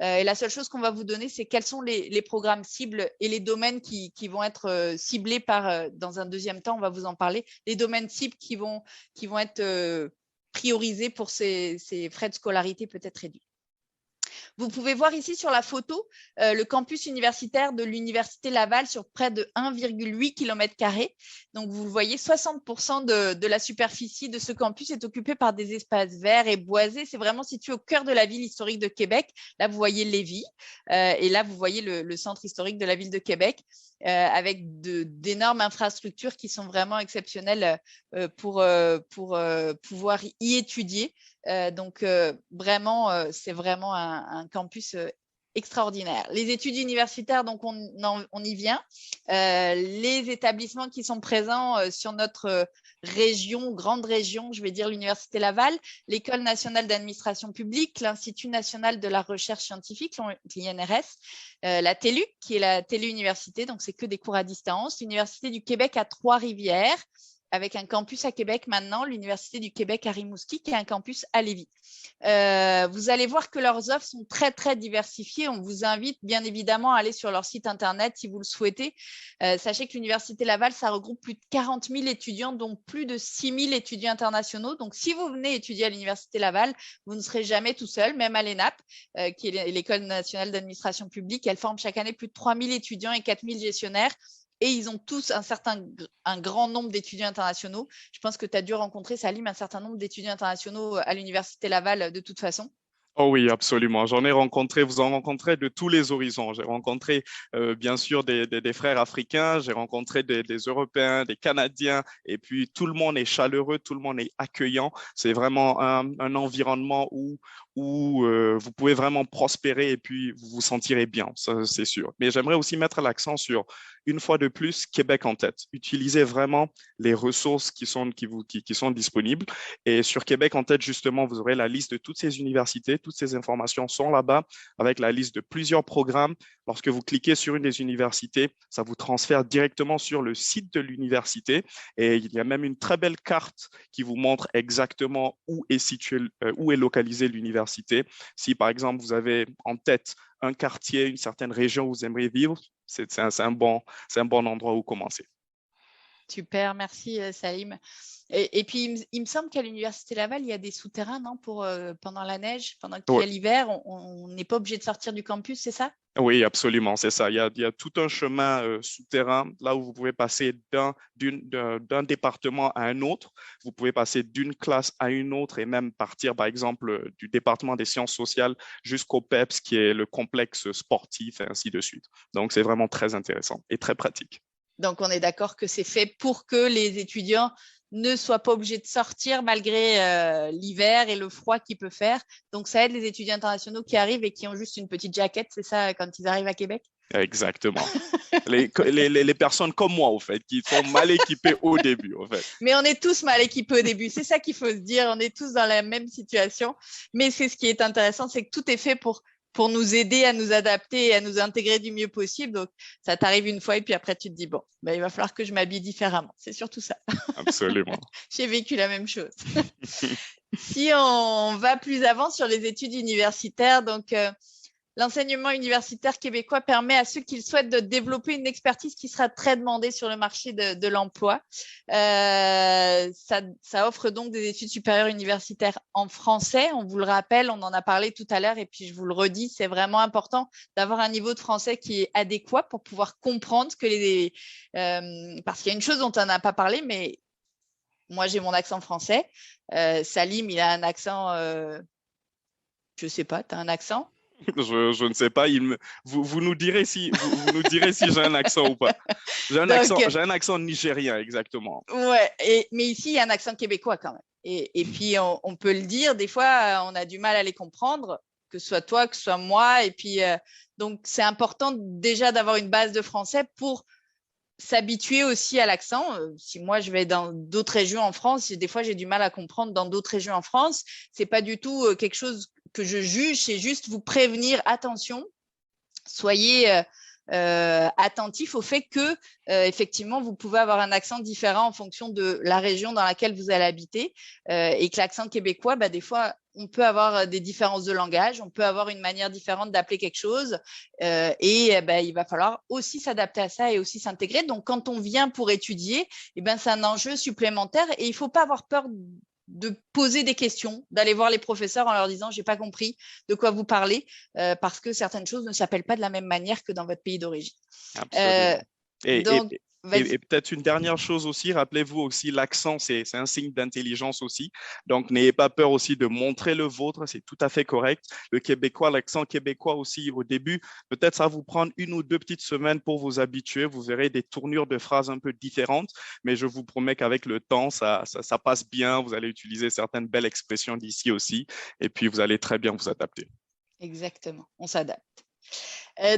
Et la seule chose qu'on va vous donner, c'est quels sont les programmes cibles et les domaines qui vont être ciblés dans un deuxième temps, on va vous en parler, les domaines cibles qui vont être priorisés pour ces frais de scolarité peut-être réduits. Vous pouvez voir ici sur la photo le campus universitaire de l'Université Laval sur près de 1,8 km². Donc, vous le voyez, 60% de la superficie de ce campus est occupée par des espaces verts et boisés. C'est vraiment situé au cœur de la ville historique de Québec. Là, vous voyez Lévis et là, vous voyez le centre historique de la ville de Québec avec d'énormes infrastructures qui sont vraiment exceptionnelles pour pouvoir y étudier. Donc, vraiment, c'est vraiment un campus extraordinaire. Les études universitaires, donc on y vient. Les établissements qui sont présents sur notre région, grande région, je vais dire l'Université Laval, l'École nationale d'administration publique, l'Institut national de la recherche scientifique, l'INRS, la TELUC, qui est la téléuniversité, donc c'est que des cours à distance, l'Université du Québec à Trois-Rivières, avec un campus à Québec maintenant, l'Université du Québec à Rimouski, qui a un campus à Lévis. Vous allez voir que leurs offres sont très, très diversifiées. On vous invite bien évidemment à aller sur leur site internet si vous le souhaitez. Sachez que l'Université Laval, ça regroupe plus de 40 000 étudiants, dont plus de 6 000 étudiants internationaux. Donc, si vous venez étudier à l'Université Laval, vous ne serez jamais tout seul, même à l'ENAP, qui est l'École nationale d'administration publique. Elle forme chaque année plus de 3 000 étudiants et 4 000 gestionnaires. Et ils ont tous un grand nombre d'étudiants internationaux. Je pense que tu as dû rencontrer, Salim, un certain nombre d'étudiants internationaux à l'Université Laval de toute façon. Oh oui, absolument. J'en ai rencontré, vous en rencontrez de tous les horizons. J'ai rencontré bien sûr des frères africains, j'ai rencontré des Européens, des Canadiens, et puis tout le monde est chaleureux, tout le monde est accueillant. C'est vraiment un environnement où vous pouvez vraiment prospérer et puis vous vous sentirez bien, ça c'est sûr. Mais j'aimerais aussi mettre l'accent sur, une fois de plus, Québec en tête. Utilisez vraiment les ressources qui sont disponibles. Et sur Québec en tête, justement, vous aurez la liste de toutes ces universités. Toutes ces informations sont là-bas avec la liste de plusieurs programmes. Lorsque vous cliquez sur une des universités, ça vous transfère directement sur le site de l'université. Et il y a même une très belle carte qui vous montre exactement où est localisée l'université. Si, par exemple, vous avez en tête un quartier, une certaine région où vous aimeriez vivre, c'est un bon endroit où commencer. Super, merci Salim. Et puis, il me semble qu'à l'Université Laval, il y a des souterrains, non, pendant la neige, pendant qu'il y a l'hiver, on n'est pas obligé de sortir du campus, c'est ça? Oui, absolument, c'est ça. Il y a tout un chemin souterrain là où vous pouvez passer d'un département à un autre. Vous pouvez passer d'une classe à une autre et même partir, par exemple, du département des sciences sociales jusqu'au PEPS, qui est le complexe sportif, et ainsi de suite. Donc, c'est vraiment très intéressant et très pratique. Donc, on est d'accord que c'est fait pour que les étudiants ne soient pas obligés de sortir malgré l'hiver et le froid qu'il peut faire. Donc, ça aide les étudiants internationaux qui arrivent et qui ont juste une petite jaquette, c'est ça, quand ils arrivent à Québec? Exactement. Les personnes comme moi, au fait, qui sont mal équipées au début, en fait. Mais on est tous mal équipés au début. C'est ça qu'il faut se dire. On est tous dans la même situation. Mais c'est ce qui est intéressant, c'est que tout est fait pour nous aider à nous adapter et à nous intégrer du mieux possible. Donc, ça t'arrive une fois et puis après, tu te dis, bon, ben, il va falloir que je m'habille différemment. C'est surtout ça. Absolument. J'ai vécu la même chose. Si on va plus avant sur les études universitaires, donc l'enseignement universitaire québécois permet à ceux qui le souhaitent de développer une expertise qui sera très demandée sur le marché de l'emploi. Ça offre donc des études supérieures universitaires en français. On vous le rappelle, on en a parlé tout à l'heure et puis je vous le redis, c'est vraiment important d'avoir un niveau de français qui est adéquat pour pouvoir comprendre que parce qu'il y a une chose dont on n'a pas parlé, mais moi j'ai mon accent français. Salim, il a un accent, je sais pas, tu as un accent? Je ne sais pas. Vous nous direz si j'ai un accent ou pas. J'ai un accent nigérien, exactement. Ouais, mais ici, il y a un accent québécois quand même. Et puis, on peut le dire, des fois, on a du mal à les comprendre, que ce soit toi, que ce soit moi. Et puis, donc, c'est important déjà d'avoir une base de français pour s'habituer aussi à l'accent. Si moi, je vais dans d'autres régions en France, des fois, j'ai du mal à comprendre dans d'autres régions en France. C'est pas du tout quelque chose que je juge, c'est juste vous prévenir, attention, soyez attentif au fait que effectivement vous pouvez avoir un accent différent en fonction de la région dans laquelle vous allez habiter et que l'accent québécois, bah, des fois on peut avoir des différences de langage, on peut avoir une manière différente d'appeler quelque chose et bah, il va falloir aussi s'adapter à ça et aussi s'intégrer. Donc quand on vient pour étudier, eh ben, c'est un enjeu supplémentaire et il ne faut pas avoir peur de poser des questions, d'aller voir les professeurs en leur disant j'ai pas compris de quoi vous parlez parce que certaines choses ne s'appellent pas de la même manière que dans votre pays d'origine. Absolument. Donc, et peut-être une dernière chose aussi, rappelez-vous aussi, l'accent, c'est un signe d'intelligence aussi. Donc, n'ayez pas peur aussi de montrer le vôtre, c'est tout à fait correct. Le québécois, l'accent québécois aussi au début, peut-être ça va vous prendre 1 ou 2 petites semaines pour vous habituer. Vous verrez des tournures de phrases un peu différentes, mais je vous promets qu'avec le temps, ça passe bien. Vous allez utiliser certaines belles expressions d'ici aussi, et puis vous allez très bien vous adapter. Exactement, on s'adapte.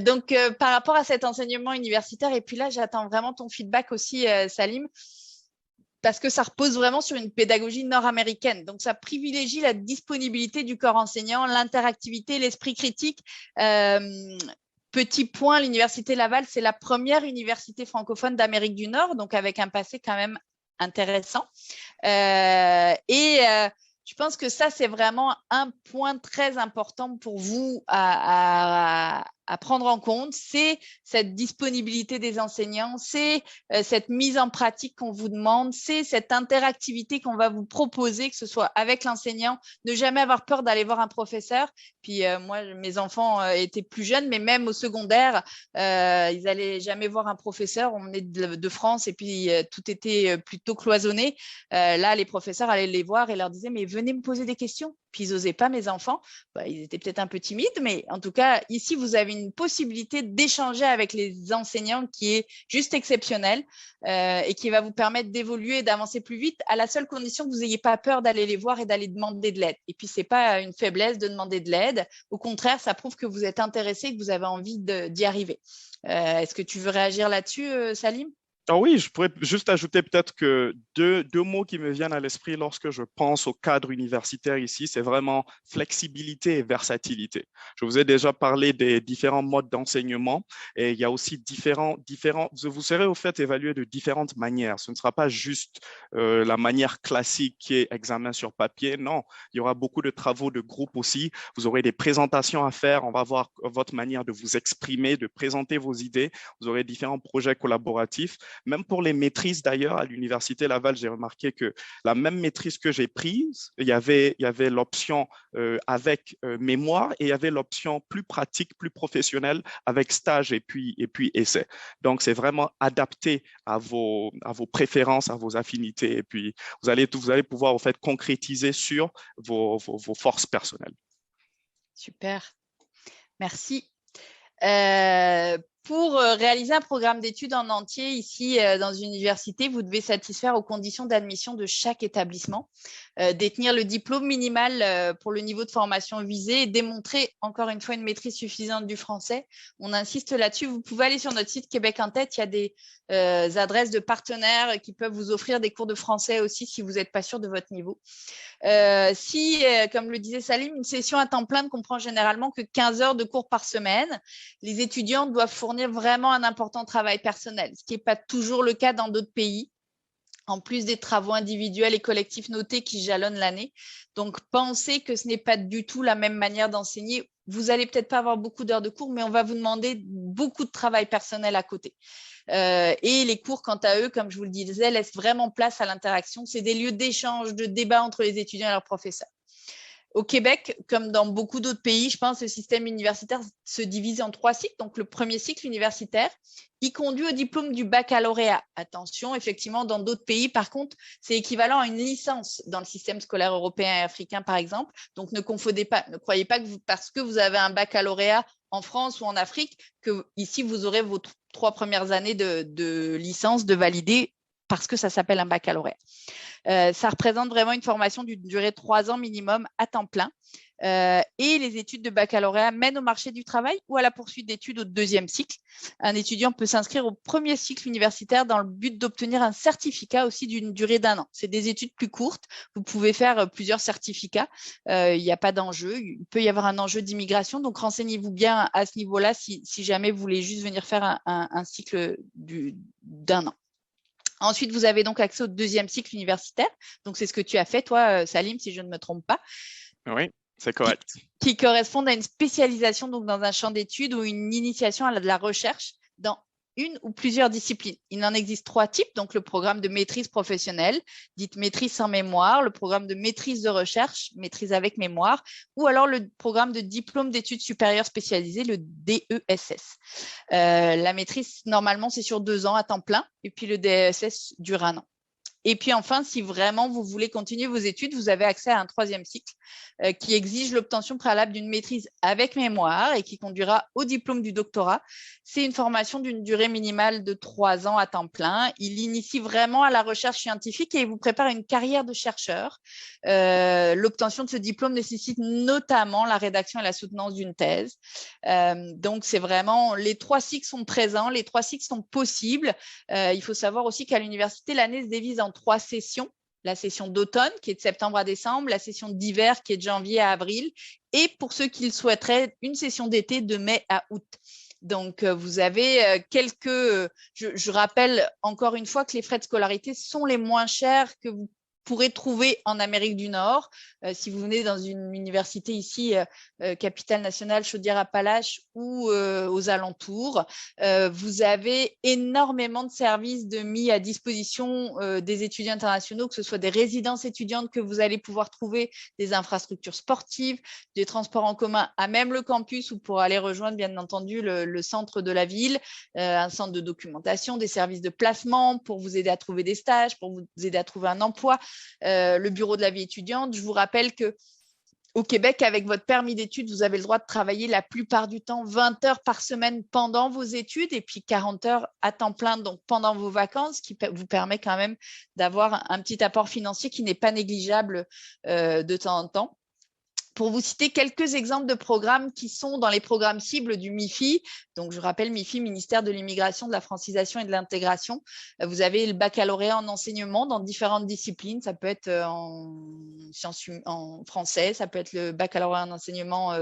Donc, par rapport à cet enseignement universitaire, et puis là, j'attends vraiment ton feedback aussi, Salim, parce que ça repose vraiment sur une pédagogie nord-américaine. Donc, ça privilégie la disponibilité du corps enseignant, l'interactivité, l'esprit critique. Petit point, l'Université Laval, c'est la première université francophone d'Amérique du Nord, donc avec un passé quand même intéressant. Je pense que ça, c'est vraiment un point très important pour vous à prendre en compte, c'est cette disponibilité des enseignants, c'est cette mise en pratique qu'on vous demande, c'est cette interactivité qu'on va vous proposer, que ce soit avec l'enseignant, ne jamais avoir peur d'aller voir un professeur. Puis moi, mes enfants étaient plus jeunes, mais même au secondaire, ils n'allaient jamais voir un professeur. On venait de France et puis tout était plutôt cloisonné. Là, les professeurs allaient les voir et leur disaient « mais venez me poser des questions ». Puis ils n'osaient pas, mes enfants. Bah, ils étaient peut-être un peu timides, mais en tout cas, ici, vous avez une possibilité d'échanger avec les enseignants qui est juste exceptionnelle et qui va vous permettre d'évoluer et d'avancer plus vite à la seule condition que vous n'ayez pas peur d'aller les voir et d'aller demander de l'aide. Et puis, ce n'est pas une faiblesse de demander de l'aide. Au contraire, ça prouve que vous êtes intéressé et que vous avez envie d'y arriver. Est-ce que tu veux réagir là-dessus, Salim ? Ah oui, je pourrais juste ajouter peut-être que deux mots qui me viennent à l'esprit lorsque je pense au cadre universitaire ici, c'est vraiment flexibilité et versatilité. Je vous ai déjà parlé des différents modes d'enseignement et il y a aussi différents, vous serez au fait évalué de différentes manières. Ce ne sera pas juste la manière classique qui est examen sur papier. Non, il y aura beaucoup de travaux de groupe aussi. Vous aurez des présentations à faire. On va voir votre manière de vous exprimer, de présenter vos idées. Vous aurez différents projets collaboratifs. Même pour les maîtrises d'ailleurs, à l'Université Laval, j'ai remarqué que la même maîtrise que j'ai prise, il y avait l'option avec mémoire et il y avait l'option plus pratique, plus professionnelle avec stage et puis essai. Donc, c'est vraiment adapté à vos préférences, à vos affinités et puis vous allez pouvoir en fait concrétiser sur vos forces personnelles. Super, merci. pour réaliser un programme d'études en entier ici dans une université, vous devez satisfaire aux conditions d'admission de chaque établissement, détenir le diplôme minimal pour le niveau de formation visé et démontrer encore une fois une maîtrise suffisante du français. On insiste là-dessus. Vous pouvez aller sur notre site Québec en tête. Il y a des adresses de partenaires qui peuvent vous offrir des cours de français aussi si vous n'êtes pas sûr de votre niveau. Comme le disait Salim, une session à temps plein ne comprend généralement que 15 heures de cours par semaine. Les étudiants doivent fournir vraiment un important travail personnel, ce qui n'est pas toujours le cas dans d'autres pays, en plus des travaux individuels et collectifs notés qui jalonnent l'année. Donc, pensez que ce n'est pas du tout la même manière d'enseigner. Vous allez peut-être pas avoir beaucoup d'heures de cours, mais on va vous demander beaucoup de travail personnel à côté. Et les cours, quant à eux, comme je vous le disais, laissent vraiment place à l'interaction. C'est des lieux d'échange, de débat entre les étudiants et leurs professeurs. Au Québec, comme dans beaucoup d'autres pays, je pense que le système universitaire se divise en 3 cycles. Donc, le premier cycle universitaire, il conduit au diplôme du baccalauréat. Attention, effectivement, dans d'autres pays, par contre, c'est équivalent à une licence dans le système scolaire européen et africain, par exemple. Donc, ne confondez pas, ne croyez pas que parce que vous avez un baccalauréat en France ou en Afrique, que ici, vous aurez vos 3 premières années de licence de valider parce que ça s'appelle un baccalauréat. Ça représente vraiment une formation d'une durée de 3 ans minimum à temps plein. Et les études de baccalauréat mènent au marché du travail ou à la poursuite d'études au 2e cycle. Un étudiant peut s'inscrire au 1er cycle universitaire dans le but d'obtenir un certificat aussi d'une durée d'1 an. C'est des études plus courtes. Vous pouvez faire plusieurs certificats. Il n'y a pas d'enjeu. Il peut y avoir un enjeu d'immigration. Donc, renseignez-vous bien à ce niveau-là si jamais vous voulez juste venir faire un cycle d'1 an. Ensuite, vous avez donc accès au 2e cycle universitaire. Donc, c'est ce que tu as fait, toi, Salim, si je ne me trompe pas. Oui, c'est correct. Qui correspondent à une spécialisation donc, dans un champ d'études ou une initiation à de la recherche dans une ou plusieurs disciplines. Il en existe 3 types, donc le programme de maîtrise professionnelle, dite maîtrise sans mémoire, le programme de maîtrise de recherche, maîtrise avec mémoire, ou alors le programme de diplôme d'études supérieures spécialisées, le DESS. La maîtrise, normalement, c'est sur 2 ans à temps plein, et puis le DESS dure 1 an. Et puis enfin, si vraiment vous voulez continuer vos études, vous avez accès à un 3e cycle qui exige l'obtention préalable d'une maîtrise avec mémoire et qui conduira au diplôme du doctorat. C'est une formation d'une durée minimale de 3 ans à temps plein. Il initie vraiment à la recherche scientifique et il vous prépare une carrière de chercheur. L'obtention de ce diplôme nécessite notamment la rédaction et la soutenance d'une thèse. Donc, c'est vraiment, les 3 cycles sont présents, les 3 cycles sont possibles. Il faut savoir aussi qu'à l'université, l'année se divise en 3 sessions. La session d'automne qui est de septembre à décembre, la session d'hiver qui est de janvier à avril et pour ceux qui le souhaiteraient, une session d'été de mai à août. Donc, vous avez je rappelle encore une fois que les frais de scolarité sont les moins chers que vous pourrez trouver en Amérique du Nord. Si vous venez dans une université ici, capitale nationale, Chaudière-Appalaches ou aux alentours, vous avez énormément de services mis à disposition des étudiants internationaux, que ce soit des résidences étudiantes que vous allez pouvoir trouver, des infrastructures sportives, des transports en commun à même le campus ou pour aller rejoindre bien entendu le centre de la ville, un centre de documentation, des services de placement pour vous aider à trouver des stages, pour vous aider à trouver un emploi. Le bureau de la vie étudiante. Je vous rappelle que au Québec, avec votre permis d'études, vous avez le droit de travailler la plupart du temps 20 heures par semaine pendant vos études et puis 40 heures à temps plein donc pendant vos vacances, ce qui vous permet quand même d'avoir un petit apport financier qui n'est pas négligeable de temps en temps. Pour vous citer quelques exemples de programmes qui sont dans les programmes cibles du MIFI, donc je rappelle MIFI, ministère de l'Immigration, de la Francisation et de l'Intégration. Vous avez le baccalauréat en enseignement dans différentes disciplines. Ça peut être en français, ça peut être le baccalauréat en enseignement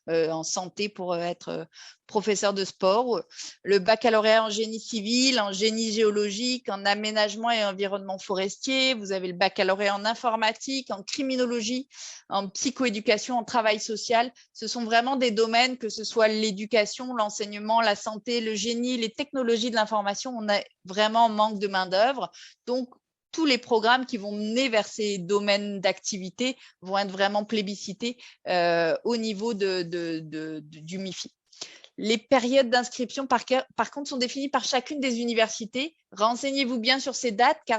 en santé pour être professeur de sport, le baccalauréat en génie civil, en génie géologique, en aménagement et environnement forestier. Vous avez le baccalauréat en informatique, en criminologie, en psychoéducation, en travail social. Ce sont vraiment des domaines, que ce soit l'éducation, l'enseignement, la santé, le génie, les technologies de l'information. On a vraiment manque de main-d'œuvre. Donc, tous les programmes qui vont mener vers ces domaines d'activité vont être vraiment plébiscités au niveau du MIFI. Les périodes d'inscription, par contre, sont définies par chacune des universités. Renseignez-vous bien sur ces dates, car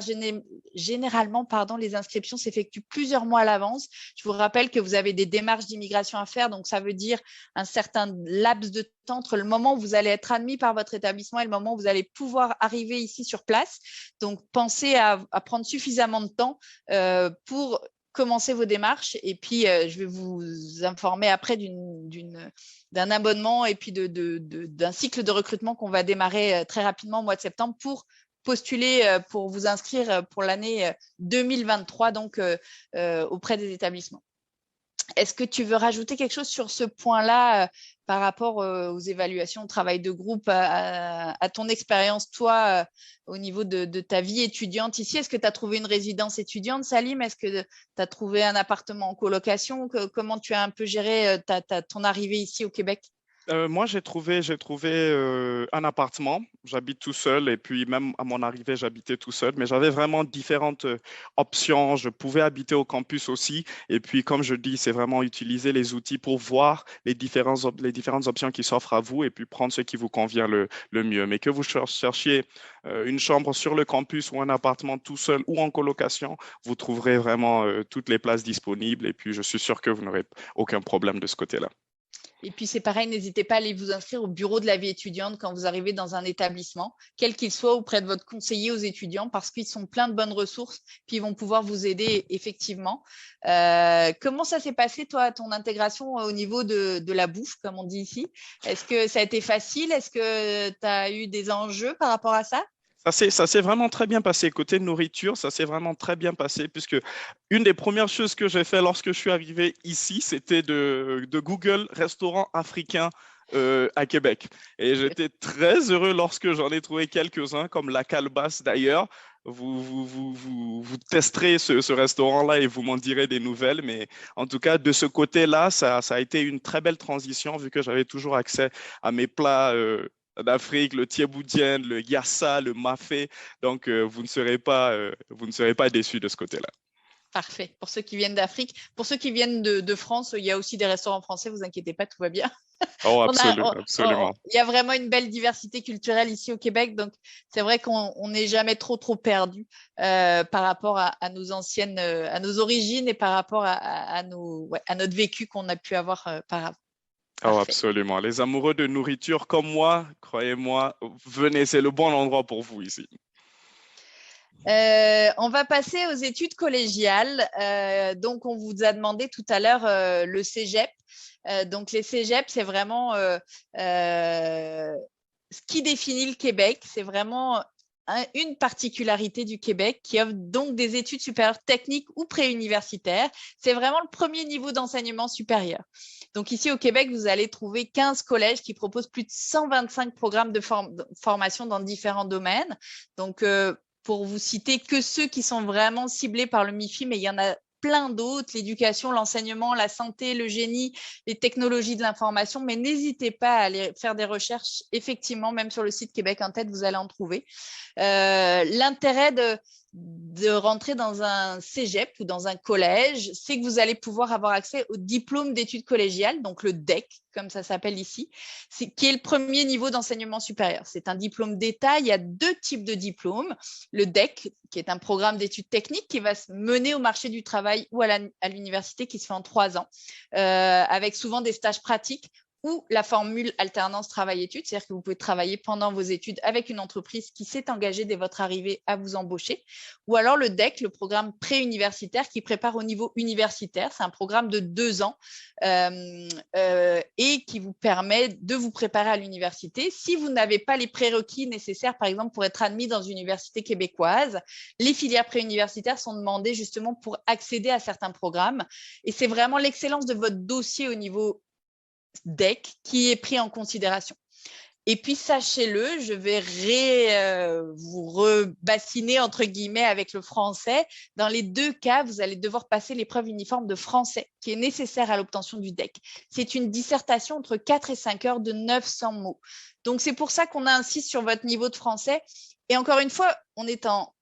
généralement, les inscriptions s'effectuent plusieurs mois à l'avance. Je vous rappelle que vous avez des démarches d'immigration à faire, donc ça veut dire un certain laps de temps entre le moment où vous allez être admis par votre établissement et le moment où vous allez pouvoir arriver ici sur place. Donc, pensez à prendre suffisamment de temps pour commencer vos démarches, et puis je vais vous informer après d'un abonnement et puis d'un cycle de recrutement qu'on va démarrer très rapidement au mois de septembre pour postuler, pour vous inscrire pour l'année 2023 donc auprès des établissements. Est-ce que tu veux rajouter quelque chose sur ce point-là par rapport aux évaluations au travail de groupe, à ton expérience, toi, au niveau de ta vie étudiante ici? Est-ce que tu as trouvé une résidence étudiante, Salim? Est-ce que tu as trouvé un appartement en colocation? Comment tu as un peu géré ton arrivée ici au Québec? Moi, j'ai trouvé un appartement. J'habite tout seul et puis même à mon arrivée, j'habitais tout seul. Mais j'avais vraiment différentes options. Je pouvais habiter au campus aussi. Et puis, comme je dis, c'est vraiment utiliser les outils pour voir les différentes options qui s'offrent à vous et puis prendre ce qui vous convient le mieux. Mais que vous cherchiez une chambre sur le campus ou un appartement tout seul ou en colocation, vous trouverez vraiment toutes les places disponibles. Et puis, je suis sûr que vous n'aurez aucun problème de ce côté-là. Et puis, c'est pareil, n'hésitez pas à aller vous inscrire au bureau de la vie étudiante quand vous arrivez dans un établissement, quel qu'il soit, auprès de votre conseiller aux étudiants, parce qu'ils sont plein de bonnes ressources, puis ils vont pouvoir vous aider effectivement. Comment ça s'est passé, toi, ton intégration au niveau de la bouffe, comme on dit ici? Est-ce que ça a été facile? Est-ce que tu as eu des enjeux par rapport à ça? Ça s'est vraiment très bien passé. Côté nourriture, ça s'est vraiment très bien passé puisque une des premières choses que j'ai fait lorsque je suis arrivé ici, c'était de Google restaurant africain à Québec. Et j'étais très heureux lorsque j'en ai trouvé quelques-uns, comme la Calebasse d'ailleurs. Vous testerez ce restaurant-là et vous m'en direz des nouvelles. Mais en tout cas, de ce côté-là, ça a été une très belle transition vu que j'avais toujours accès à mes plats d'Afrique, le thieboudienne, le yassa, le mafé. Donc, vous ne serez pas déçus de ce côté-là. Parfait. Pour ceux qui viennent d'Afrique, pour ceux qui viennent de France, il y a aussi des restaurants français, vous inquiétez pas, tout va bien. Oh, absolument. Il y a vraiment une belle diversité culturelle ici au Québec, donc c'est vrai qu'on n'est jamais trop perdu par rapport à nos anciennes, à nos origines et par rapport à notre vécu qu'on a pu avoir par avant. Oh, absolument. Les amoureux de nourriture comme moi, croyez-moi, venez, c'est le bon endroit pour vous ici. On va passer aux études collégiales. Donc, on vous a demandé tout à l'heure le cégep. Donc, les cégeps, c'est vraiment ce qui définit le Québec. C'est vraiment une particularité du Québec qui offre donc des études supérieures techniques ou préuniversitaires. C'est vraiment le premier niveau d'enseignement supérieur. Donc ici au Québec, vous allez trouver 15 collèges qui proposent plus de 125 programmes de formation dans différents domaines. Donc pour vous citer que ceux qui sont vraiment ciblés par le MIFI, mais il y en a plein d'autres, l'éducation, l'enseignement, la santé, le génie, les technologies de l'information, mais n'hésitez pas à aller faire des recherches, effectivement, même sur le site Québec en tête, vous allez en trouver. L'intérêt de rentrer dans un cégep ou dans un collège, c'est que vous allez pouvoir avoir accès au diplôme d'études collégiales, donc le DEC, comme ça s'appelle ici, qui est le premier niveau d'enseignement supérieur. C'est un diplôme d'État. Il y a deux types de diplômes. Le DEC, qui est un programme d'études techniques qui va se mener au marché du travail ou à l'université, qui se fait en 3 ans, avec souvent des stages pratiques, ou la formule alternance travail-études, c'est-à-dire que vous pouvez travailler pendant vos études avec une entreprise qui s'est engagée dès votre arrivée à vous embaucher. Ou alors le DEC, le programme préuniversitaire qui prépare au niveau universitaire. C'est un programme de 2 ans et qui vous permet de vous préparer à l'université. Si vous n'avez pas les prérequis nécessaires, par exemple, pour être admis dans une université québécoise, les filières préuniversitaires sont demandées justement pour accéder à certains programmes. Et c'est vraiment l'excellence de votre dossier au niveau DEC qui est pris en considération. Et puis, sachez-le, je vais vous rebassiner, entre guillemets, avec le français. Dans les 2 cas, vous allez devoir passer l'épreuve uniforme de français qui est nécessaire à l'obtention du DEC. C'est une dissertation entre 4 et 5 heures de 900 mots. Donc, c'est pour ça qu'on insiste sur votre niveau de français. Et encore une fois, on est en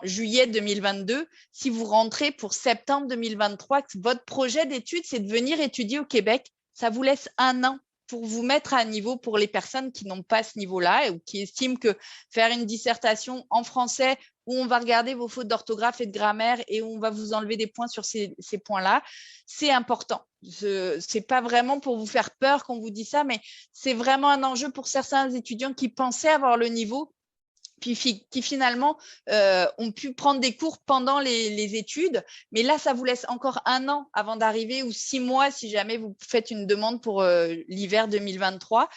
juillet 2022. Si vous rentrez pour septembre 2023, votre projet d'études, c'est de venir étudier au Québec, ça vous laisse 1 an. pour vous mettre à niveau pour les personnes qui n'ont pas ce niveau-là ou qui estiment que faire une dissertation en français où on va regarder vos fautes d'orthographe et de grammaire et où on va vous enlever des points sur ces points-là, c'est important. Ce n'est pas vraiment pour vous faire peur qu'on vous dit ça, mais c'est vraiment un enjeu pour certains étudiants qui pensaient avoir le niveau, puis qui finalement ont pu prendre des cours pendant les études. Mais là, ça vous laisse encore 1 an avant d'arriver, ou 6 mois si jamais vous faites une demande pour l'hiver 2023,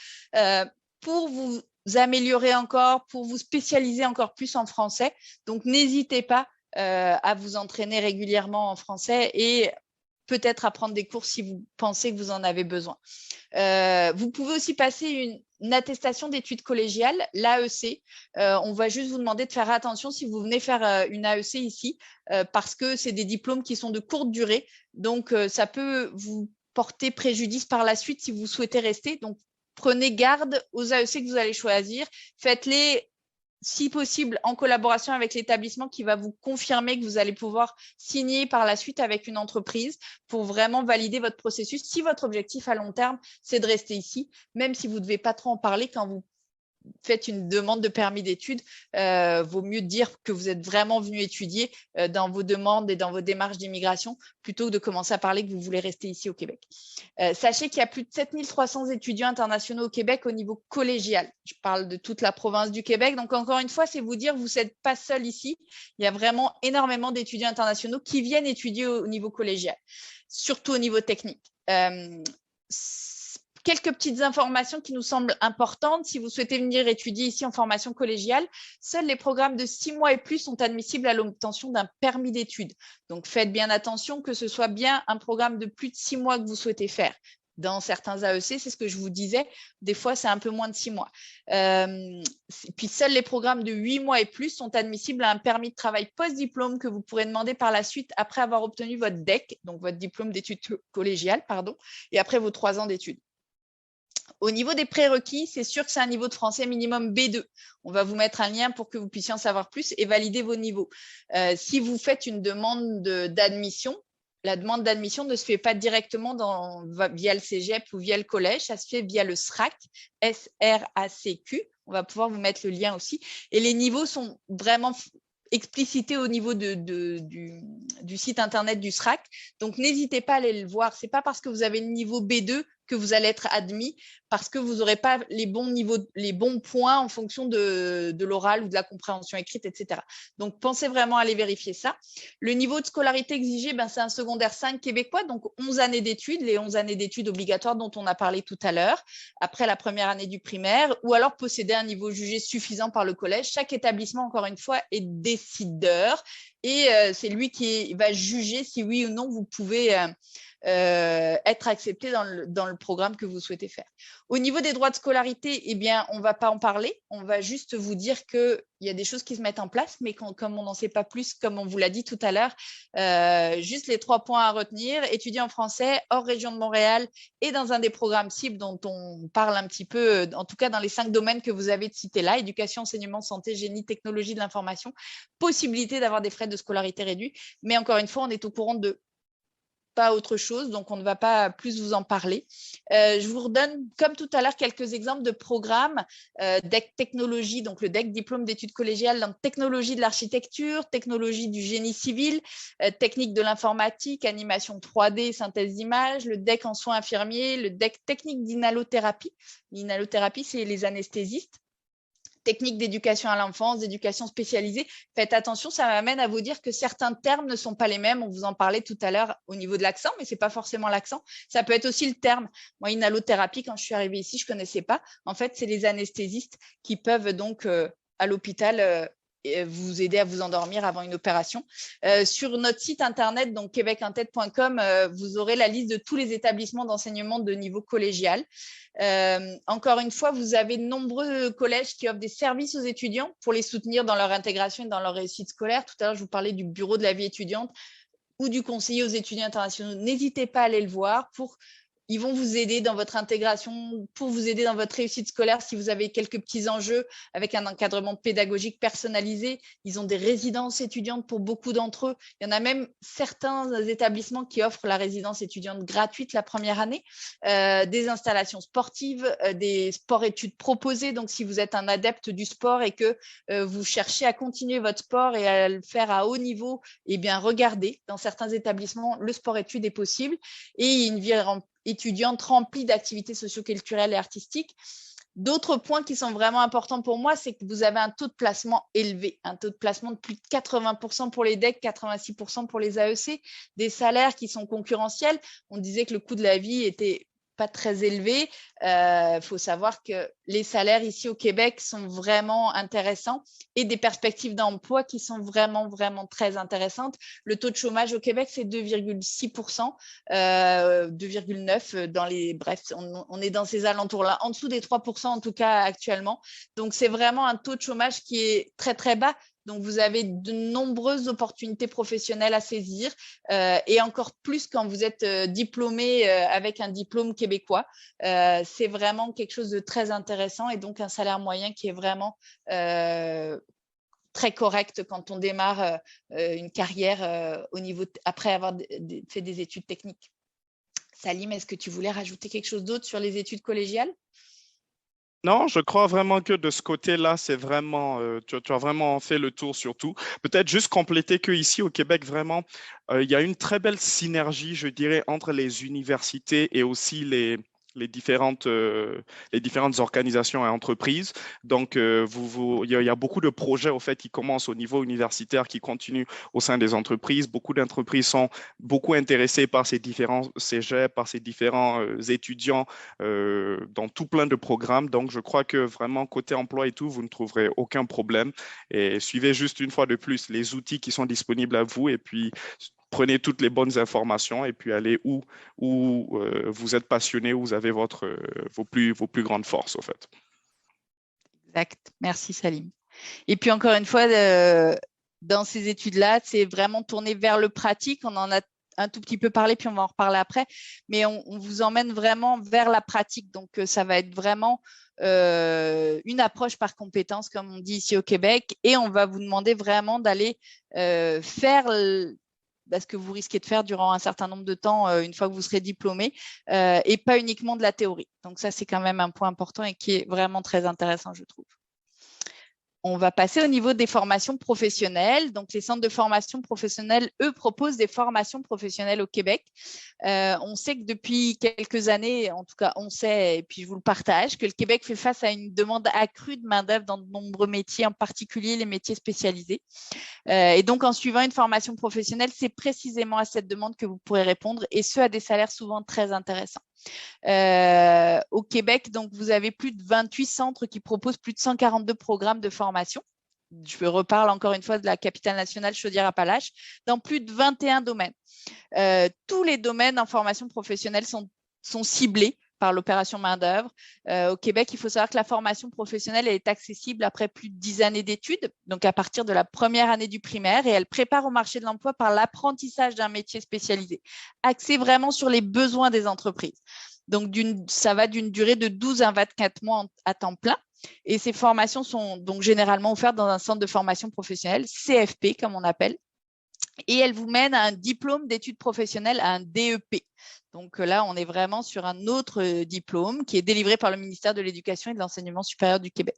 pour vous améliorer encore, pour vous spécialiser encore plus en français. Donc, n'hésitez pas à vous entraîner régulièrement en français et peut-être à prendre des cours si vous pensez que vous en avez besoin. Vous pouvez aussi passer une attestation d'études collégiales, l'AEC. On va juste vous demander de faire attention si vous venez faire une AEC ici, parce que c'est des diplômes qui sont de courte durée. Donc, ça peut vous porter préjudice par la suite si vous souhaitez rester. Donc, prenez garde aux AEC que vous allez choisir. Faites-les, si possible, en collaboration avec l'établissement qui va vous confirmer que vous allez pouvoir signer par la suite avec une entreprise pour vraiment valider votre processus. Si votre objectif à long terme, c'est de rester ici, même si vous ne devez pas trop en parler quand vous faites une demande de permis d'études, vaut mieux dire que vous êtes vraiment venu étudier dans vos demandes et dans vos démarches d'immigration plutôt que de commencer à parler que vous voulez rester ici au Québec. Sachez qu'il y a plus de 7300 étudiants internationaux au Québec au niveau collégial. Je parle de toute la province du Québec. Donc, encore une fois, c'est vous dire, vous n'êtes pas seul ici. Il y a vraiment énormément d'étudiants internationaux qui viennent étudier au niveau collégial, surtout au niveau technique. Quelques petites informations qui nous semblent importantes. Si vous souhaitez venir étudier ici en formation collégiale, seuls les programmes de 6 mois et plus sont admissibles à l'obtention d'un permis d'études. Donc, faites bien attention que ce soit bien un programme de plus de 6 mois que vous souhaitez faire. Dans certains AEC, c'est ce que je vous disais, des fois, c'est un peu moins de 6 mois. Puis, seuls les programmes de 8 mois et plus sont admissibles à un permis de travail post-diplôme que vous pourrez demander par la suite après avoir obtenu votre DEC, donc votre diplôme d'études collégiales, pardon, et après vos 3 ans d'études. Au niveau des prérequis, c'est sûr que c'est un niveau de français minimum B2. On va vous mettre un lien pour que vous puissiez en savoir plus et valider vos niveaux. Si vous faites une demande d'admission, la demande d'admission ne se fait pas directement via le cégep ou via le collège, ça se fait via le SRAC, S-R-A-C-Q. On va pouvoir vous mettre le lien aussi. Et les niveaux sont vraiment explicités au niveau du site internet du SRAC. Donc, n'hésitez pas à aller le voir. Ce n'est pas parce que vous avez le niveau B2 que vous allez être admis, parce que vous n'aurez pas les bons niveaux, les bons points en fonction de l'oral ou de la compréhension écrite, etc. Donc, pensez vraiment à aller vérifier ça. Le niveau de scolarité exigé, c'est un secondaire 5 québécois, donc 11 années d'études, les 11 années d'études obligatoires dont on a parlé tout à l'heure, après la première année du primaire, ou alors posséder un niveau jugé suffisant par le collège. Chaque établissement, encore une fois, est décideur et c'est lui qui va juger si oui ou non vous pouvez être accepté dans le programme que vous souhaitez faire. Au niveau des droits de scolarité, eh bien, on ne va pas en parler. On va juste vous dire qu'il y a des choses qui se mettent en place, mais comme on n'en sait pas plus, comme on vous l'a dit tout à l'heure, juste les 3 points à retenir. Étudier en français hors région de Montréal et dans un des programmes cibles dont on parle un petit peu, en tout cas dans les 5 domaines que vous avez cités là, éducation, enseignement, santé, génie, technologie de l'information, possibilité d'avoir des frais de scolarité réduits. Mais encore une fois, on est au courant de pas autre chose, donc on ne va pas plus vous en parler. Je vous redonne, comme tout à l'heure, quelques exemples de programmes. DEC technologie, donc le DEC diplôme d'études collégiales dans technologie de l'architecture, technologie du génie civil, technique de l'informatique, animation 3D, synthèse d'images, le DEC en soins infirmiers, le DEC technique d'inhalothérapie. L'inhalothérapie, c'est les anesthésistes. Technique d'éducation à l'enfance, d'éducation spécialisée. Faites attention, ça m'amène à vous dire que certains termes ne sont pas les mêmes. On vous en parlait tout à l'heure au niveau de l'accent, mais ce n'est pas forcément l'accent. Ça peut être aussi le terme. Moi, inhalothérapie, quand je suis arrivée ici, je ne connaissais pas. En fait, c'est les anesthésistes qui peuvent donc à l'hôpital vous aider à vous endormir avant une opération. Sur notre site internet, donc québecentête.com, vous aurez la liste de tous les établissements d'enseignement de niveau collégial. Encore une fois, vous avez de nombreux collèges qui offrent des services aux étudiants pour les soutenir dans leur intégration et dans leur réussite scolaire. Tout à l'heure, je vous parlais du bureau de la vie étudiante ou du conseiller aux étudiants internationaux. N'hésitez pas à aller le voir pour ils vont vous aider dans votre intégration, pour vous aider dans votre réussite scolaire si vous avez quelques petits enjeux avec un encadrement pédagogique personnalisé. Ils ont des résidences étudiantes pour beaucoup d'entre eux. Il y en a même certains établissements qui offrent la résidence étudiante gratuite la première année, des installations sportives, des sports-études proposés. Donc, si vous êtes un adepte du sport et que vous cherchez à continuer votre sport et à le faire à haut niveau, eh bien, regardez, dans certains établissements, le sport-études est possible et une vie étudiante remplie d'activités socio-culturelles et artistiques. D'autres points qui sont vraiment importants pour moi, c'est que vous avez un taux de placement élevé, un taux de placement de plus de 80% pour les DEC, 86% pour les AEC, des salaires qui sont concurrentiels. On disait que le coût de la vie était pas très élevé. Faut savoir que les salaires ici au Québec sont vraiment intéressants et des perspectives d'emploi qui sont vraiment, vraiment très intéressantes. Le taux de chômage au Québec, c'est 2,6%, 2,9% dans les… Bref, on est dans ces alentours-là, en dessous des 3% en tout cas actuellement. Donc, c'est vraiment un taux de chômage qui est très, très bas. Donc, vous avez de nombreuses opportunités professionnelles à saisir et encore plus quand vous êtes diplômé avec un diplôme québécois. C'est vraiment quelque chose de très intéressant et donc un salaire moyen qui est vraiment très correct quand on démarre une carrière au niveau après avoir fait des études techniques. Salim, est-ce que tu voulais rajouter quelque chose d'autre sur les études collégiales? Non, je crois vraiment que de ce côté-là, c'est vraiment, tu as vraiment fait le tour sur tout. Peut-être juste compléter qu'ici au Québec, vraiment, il y a une très belle synergie, je dirais, entre les universités et aussi les différentes organisations et entreprises. Donc, il y a beaucoup de projets, au fait, qui commencent au niveau universitaire, qui continuent au sein des entreprises. Beaucoup d'entreprises sont beaucoup intéressées par ces différents cégeps, par ces différents étudiants dans tout plein de programmes. Donc, je crois que vraiment, côté emploi et tout, vous ne trouverez aucun problème. Et suivez juste une fois de plus les outils qui sont disponibles à vous et puis prenez toutes les bonnes informations et puis allez où vous êtes passionné, où vous avez vos plus grandes forces, au fait. Exact. Merci, Salim. Et puis, encore une fois, dans ces études-là, c'est vraiment tourné vers le pratique. On en a un tout petit peu parlé, puis on va en reparler après. Mais on vous emmène vraiment vers la pratique. Donc, ça va être vraiment une approche par compétence, comme on dit ici au Québec. Et on va vous demander vraiment d'aller faire ce que vous risquez de faire durant un certain nombre de temps une fois que vous serez diplômé et pas uniquement de la théorie. Donc ça, c'est quand même un point important et qui est vraiment très intéressant, je trouve. On va passer au niveau des formations professionnelles. Donc, les centres de formation professionnelle, eux, proposent des formations professionnelles au Québec. On sait que depuis quelques années, en tout cas, on sait, et puis je vous le partage, que le Québec fait face à une demande accrue de main-d'œuvre dans de nombreux métiers, en particulier les métiers spécialisés. Et donc, en suivant une formation professionnelle, c'est précisément à cette demande que vous pourrez répondre, et ce, à des salaires souvent très intéressants. Au Québec, donc, vous avez plus de 28 centres qui proposent plus de 142 programmes de formation. Je reparle encore une fois de la capitale nationale Chaudière-Appalaches, dans plus de 21 domaines. Tous les domaines en formation professionnelle sont ciblés par l'opération main-d'œuvre. Au Québec, il faut savoir que la formation professionnelle elle est accessible après plus de 10 années d'études, donc à partir de la première année du primaire, et elle prépare au marché de l'emploi par l'apprentissage d'un métier spécialisé, axé vraiment sur les besoins des entreprises. Donc, ça va d'une durée de 12 à 24 mois à temps plein. Et ces formations sont donc généralement offertes dans un centre de formation professionnelle, CFP comme on appelle, et elles vous mènent à un diplôme d'études professionnelles, à un DEP. Donc là, on est vraiment sur un autre diplôme qui est délivré par le ministère de l'Éducation et de l'Enseignement supérieur du Québec.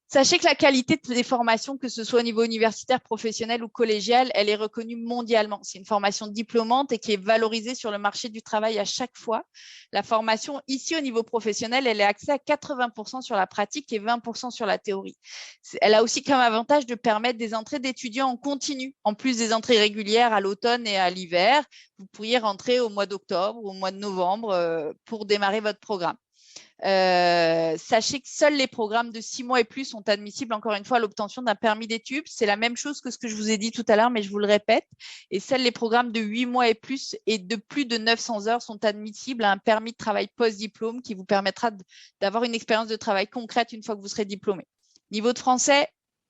Sachez que la qualité des formations, que ce soit au niveau universitaire, professionnel ou collégial, elle est reconnue mondialement. C'est une formation diplômante et qui est valorisée sur le marché du travail à chaque fois. La formation ici au niveau professionnel, elle est axée à 80% sur la pratique et 20% sur la théorie. Elle a aussi comme avantage de permettre des entrées d'étudiants en continu, en plus des entrées régulières à l'automne et à l'hiver. Vous pourriez rentrer au mois d'octobre ou au mois de novembre pour démarrer votre programme. Sachez que seuls les programmes de 6 mois et plus sont admissibles, encore une fois, à l'obtention d'un permis d'études. C'est la même chose que ce que je vous ai dit tout à l'heure, mais je vous le répète. Et seuls les programmes de 8 mois et plus et de plus de 900 heures sont admissibles à un permis de travail post-diplôme qui vous permettra d'avoir une expérience de travail concrète une fois que vous serez diplômé. Niveau de français,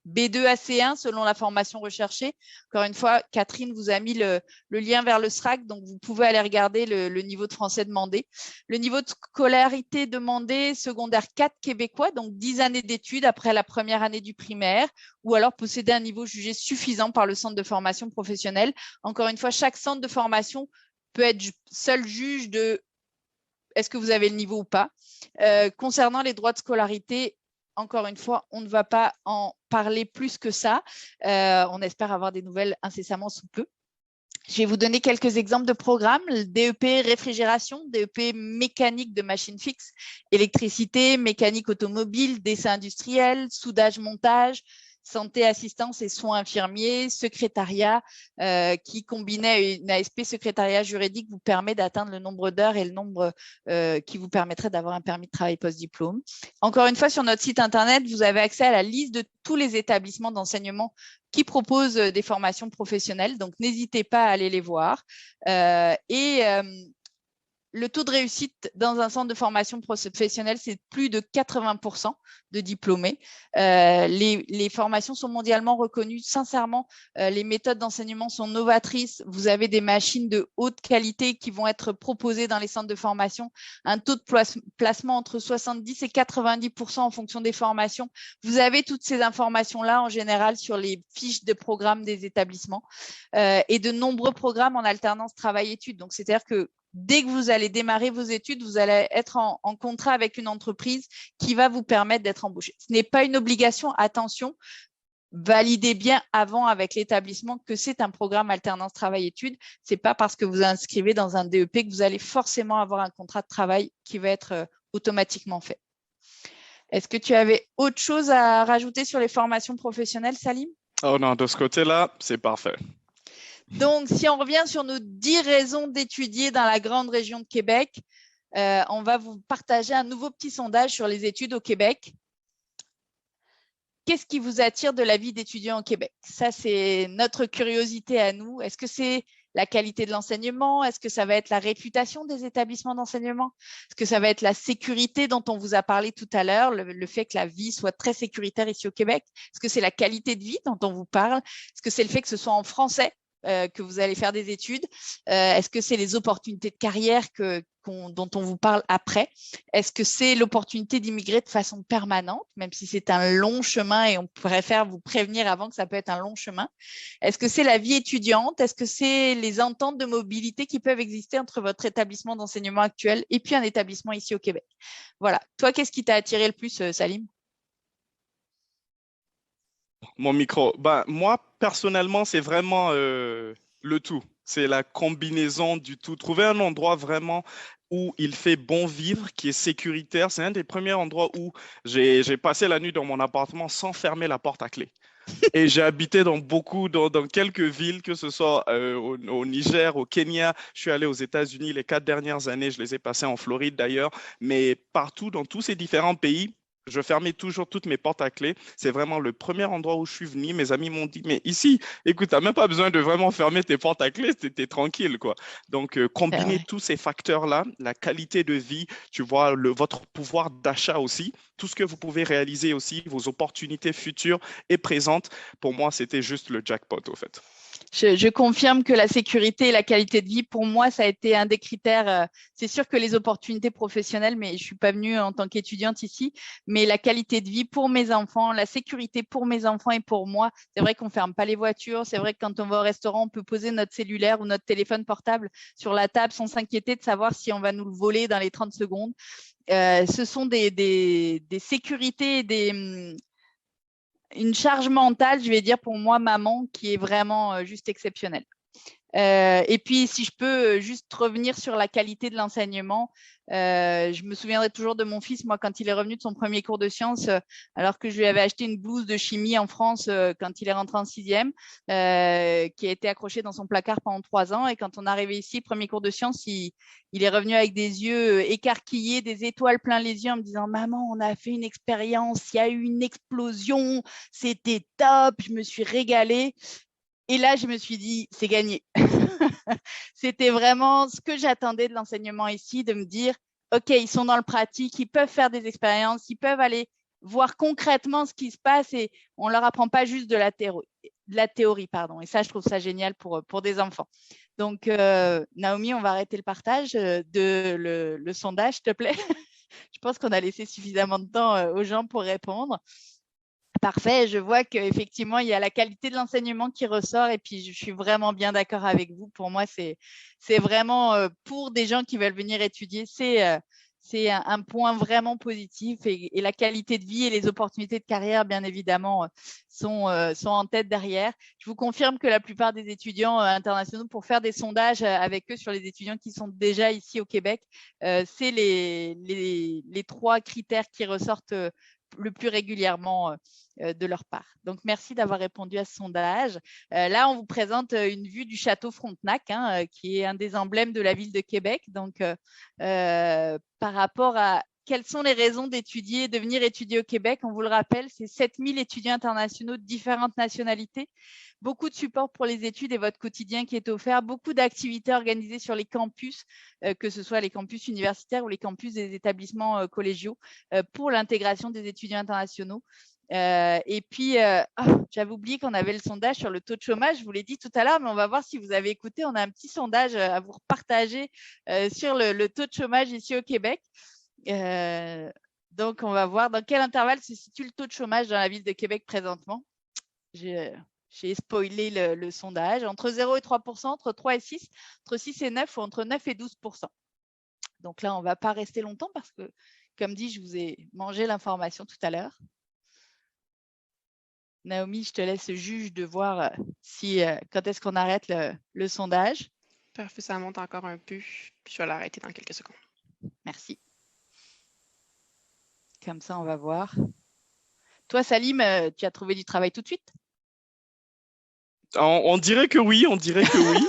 B2 à C1 selon la formation recherchée. Encore une fois, Catherine vous a mis le lien vers le SRAC, donc vous pouvez aller regarder le niveau de français demandé. Le niveau de scolarité demandé, secondaire 4 québécois, donc 10 années d'études après la première année du primaire, ou alors posséder un niveau jugé suffisant par le centre de formation professionnelle. Encore une fois, chaque centre de formation peut être seul juge de est-ce que vous avez le niveau ou pas. Concernant les droits de scolarité, encore une fois, on ne va pas en parler plus que ça. On espère avoir des nouvelles incessamment sous peu. Je vais vous donner quelques exemples de programmes. Le DEP réfrigération, DEP mécanique de machines fixes, électricité, mécanique automobile, dessin industriel, soudage, montage, santé, assistance et soins infirmiers, secrétariat, qui combinait une ASP secrétariat juridique vous permet d'atteindre le nombre d'heures et le nombre qui vous permettrait d'avoir un permis de travail post-diplôme. Encore une fois, sur notre site internet, vous avez accès à la liste de tous les établissements d'enseignement qui proposent des formations professionnelles. Donc, n'hésitez pas à aller les voir. Le taux de réussite dans un centre de formation professionnelle, c'est plus de 80% de diplômés. Les formations sont mondialement reconnues. Sincèrement, les méthodes d'enseignement sont novatrices. Vous avez des machines de haute qualité qui vont être proposées dans les centres de formation. Un taux de placement entre 70 et 90% en fonction des formations. Vous avez toutes ces informations-là en général sur les fiches de programme des établissements et de nombreux programmes en alternance travail-études. Donc, c'est-à-dire que dès que vous allez démarrer vos études, vous allez être en contrat avec une entreprise qui va vous permettre d'être embauché. Ce n'est pas une obligation, attention, validez bien avant avec l'établissement que c'est un programme alternance travail-études. Ce n'est pas parce que vous inscrivez dans un DEP que vous allez forcément avoir un contrat de travail qui va être automatiquement fait. Est-ce que tu avais autre chose à rajouter sur les formations professionnelles, Salim? Oh non, de ce côté-là, c'est parfait. Donc, si on revient sur nos 10 raisons d'étudier dans la grande région de Québec, on va vous partager un nouveau petit sondage sur les études au Québec. Qu'est-ce qui vous attire de la vie d'étudiant au Québec? Ça, c'est notre curiosité à nous. Est-ce que c'est la qualité de l'enseignement? Est-ce que ça va être la réputation des établissements d'enseignement? Est-ce que ça va être la sécurité dont on vous a parlé tout à l'heure, le fait que la vie soit très sécuritaire ici au Québec? Est-ce que c'est la qualité de vie dont on vous parle? Est-ce que c'est le fait que ce soit en français que vous allez faire des études? Est-ce que c'est les opportunités de carrière dont on vous parle après? Est-ce que c'est l'opportunité d'immigrer de façon permanente, même si c'est un long chemin et on préfère vous prévenir avant que ça peut être un long chemin? Est-ce que c'est la vie étudiante? Est-ce que c'est les ententes de mobilité qui peuvent exister entre votre établissement d'enseignement actuel et puis un établissement ici au Québec? Voilà. Toi, qu'est-ce qui t'a attiré le plus, Salim? Mon micro. Moi, personnellement, c'est vraiment le tout. C'est la combinaison du tout. Trouver un endroit vraiment où il fait bon vivre, qui est sécuritaire. C'est un des premiers endroits où j'ai passé la nuit dans mon appartement sans fermer la porte à clé. Et j'ai habité dans quelques villes, que ce soit au Niger, au Kenya. Je suis allé aux États-Unis les 4 dernières années. Je les ai passées en Floride d'ailleurs. Mais partout, dans tous ces différents pays, je fermais toujours toutes mes portes à clé. C'est vraiment le premier endroit où je suis venu. Mes amis m'ont dit, mais ici, écoute, tu n'as même pas besoin de vraiment fermer tes portes à clé, tu es tranquille, quoi. Donc, combiner tous ces facteurs-là, la qualité de vie, tu vois, votre pouvoir d'achat aussi, tout ce que vous pouvez réaliser aussi, vos opportunités futures et présentes, pour moi, c'était juste le jackpot, au fait. Je confirme que la sécurité et la qualité de vie, pour moi, ça a été un des critères. C'est sûr que les opportunités professionnelles, mais je ne suis pas venue en tant qu'étudiante ici, mais la qualité de vie pour mes enfants, la sécurité pour mes enfants et pour moi. C'est vrai qu'on ne ferme pas les voitures. C'est vrai que quand on va au restaurant, on peut poser notre cellulaire ou notre téléphone portable sur la table sans s'inquiéter de savoir si on va nous le voler dans les 30 secondes. Ce sont des sécurités et une charge mentale, je vais dire pour moi, maman, qui est vraiment juste exceptionnelle. Et puis, si je peux juste revenir sur la qualité de l'enseignement, je me souviendrai toujours de mon fils, moi, quand il est revenu de son premier cours de sciences, alors que je lui avais acheté une blouse de chimie en France quand il est rentré en 6e, qui a été accrochée dans son placard pendant 3 ans. Et quand on est arrivé ici, premier cours de sciences, il est revenu avec des yeux écarquillés, des étoiles plein les yeux en me disant « Maman, on a fait une expérience, il y a eu une explosion, c'était top, je me suis régalée. » Et là, je me suis dit, c'est gagné. C'était vraiment ce que j'attendais de l'enseignement ici, de me dire, OK, ils sont dans le pratique, ils peuvent faire des expériences, ils peuvent aller voir concrètement ce qui se passe et on leur apprend pas juste de la théorie, pardon. Et ça, je trouve ça génial pour des enfants. Donc, Naomi, on va arrêter le partage le sondage, s'il te plaît. Je pense qu'on a laissé suffisamment de temps aux gens pour répondre. Parfait, je vois qu'effectivement, il y a la qualité de l'enseignement qui ressort et puis je suis vraiment bien d'accord avec vous. Pour moi, c'est vraiment pour des gens qui veulent venir étudier, c'est un point vraiment positif et la qualité de vie et les opportunités de carrière, bien évidemment, sont en tête derrière. Je vous confirme que la plupart des étudiants internationaux, pour faire des sondages avec eux sur les étudiants qui sont déjà ici au Québec, c'est les 3 critères qui ressortent le plus régulièrement de leur part. Donc, merci d'avoir répondu à ce sondage. Là, on vous présente une vue du château Frontenac, qui est un des emblèmes de la ville de Québec. Donc, par rapport à quelles sont les raisons d'étudier, de venir étudier au Québec, on vous le rappelle, c'est 7000 étudiants internationaux de différentes nationalités, beaucoup de support pour les études et votre quotidien qui est offert, beaucoup d'activités organisées sur les campus, que ce soit les campus universitaires ou les campus des établissements collégiaux, pour l'intégration des étudiants internationaux. Et puis, j'avais oublié qu'on avait le sondage sur le taux de chômage, je vous l'ai dit tout à l'heure, mais on va voir si vous avez écouté. On a un petit sondage à vous partager sur le taux de chômage ici au Québec. Donc, on va voir dans quel intervalle se situe le taux de chômage dans la ville de Québec présentement. J'ai spoilé le sondage. Entre 0 et 3%, entre 3 et 6, entre 6 et 9 ou entre 9 et 12%. Donc là, on ne va pas rester longtemps parce que, comme dit, je vous ai mangé l'information tout à l'heure. Naomi, je te laisse juge de voir quand est-ce qu'on arrête le sondage. Parfait, ça monte encore un peu, puis je vais l'arrêter dans quelques secondes. Merci. Comme ça, on va voir. Toi, Salim, tu as trouvé du travail tout de suite? On dirait que oui, on dirait que oui.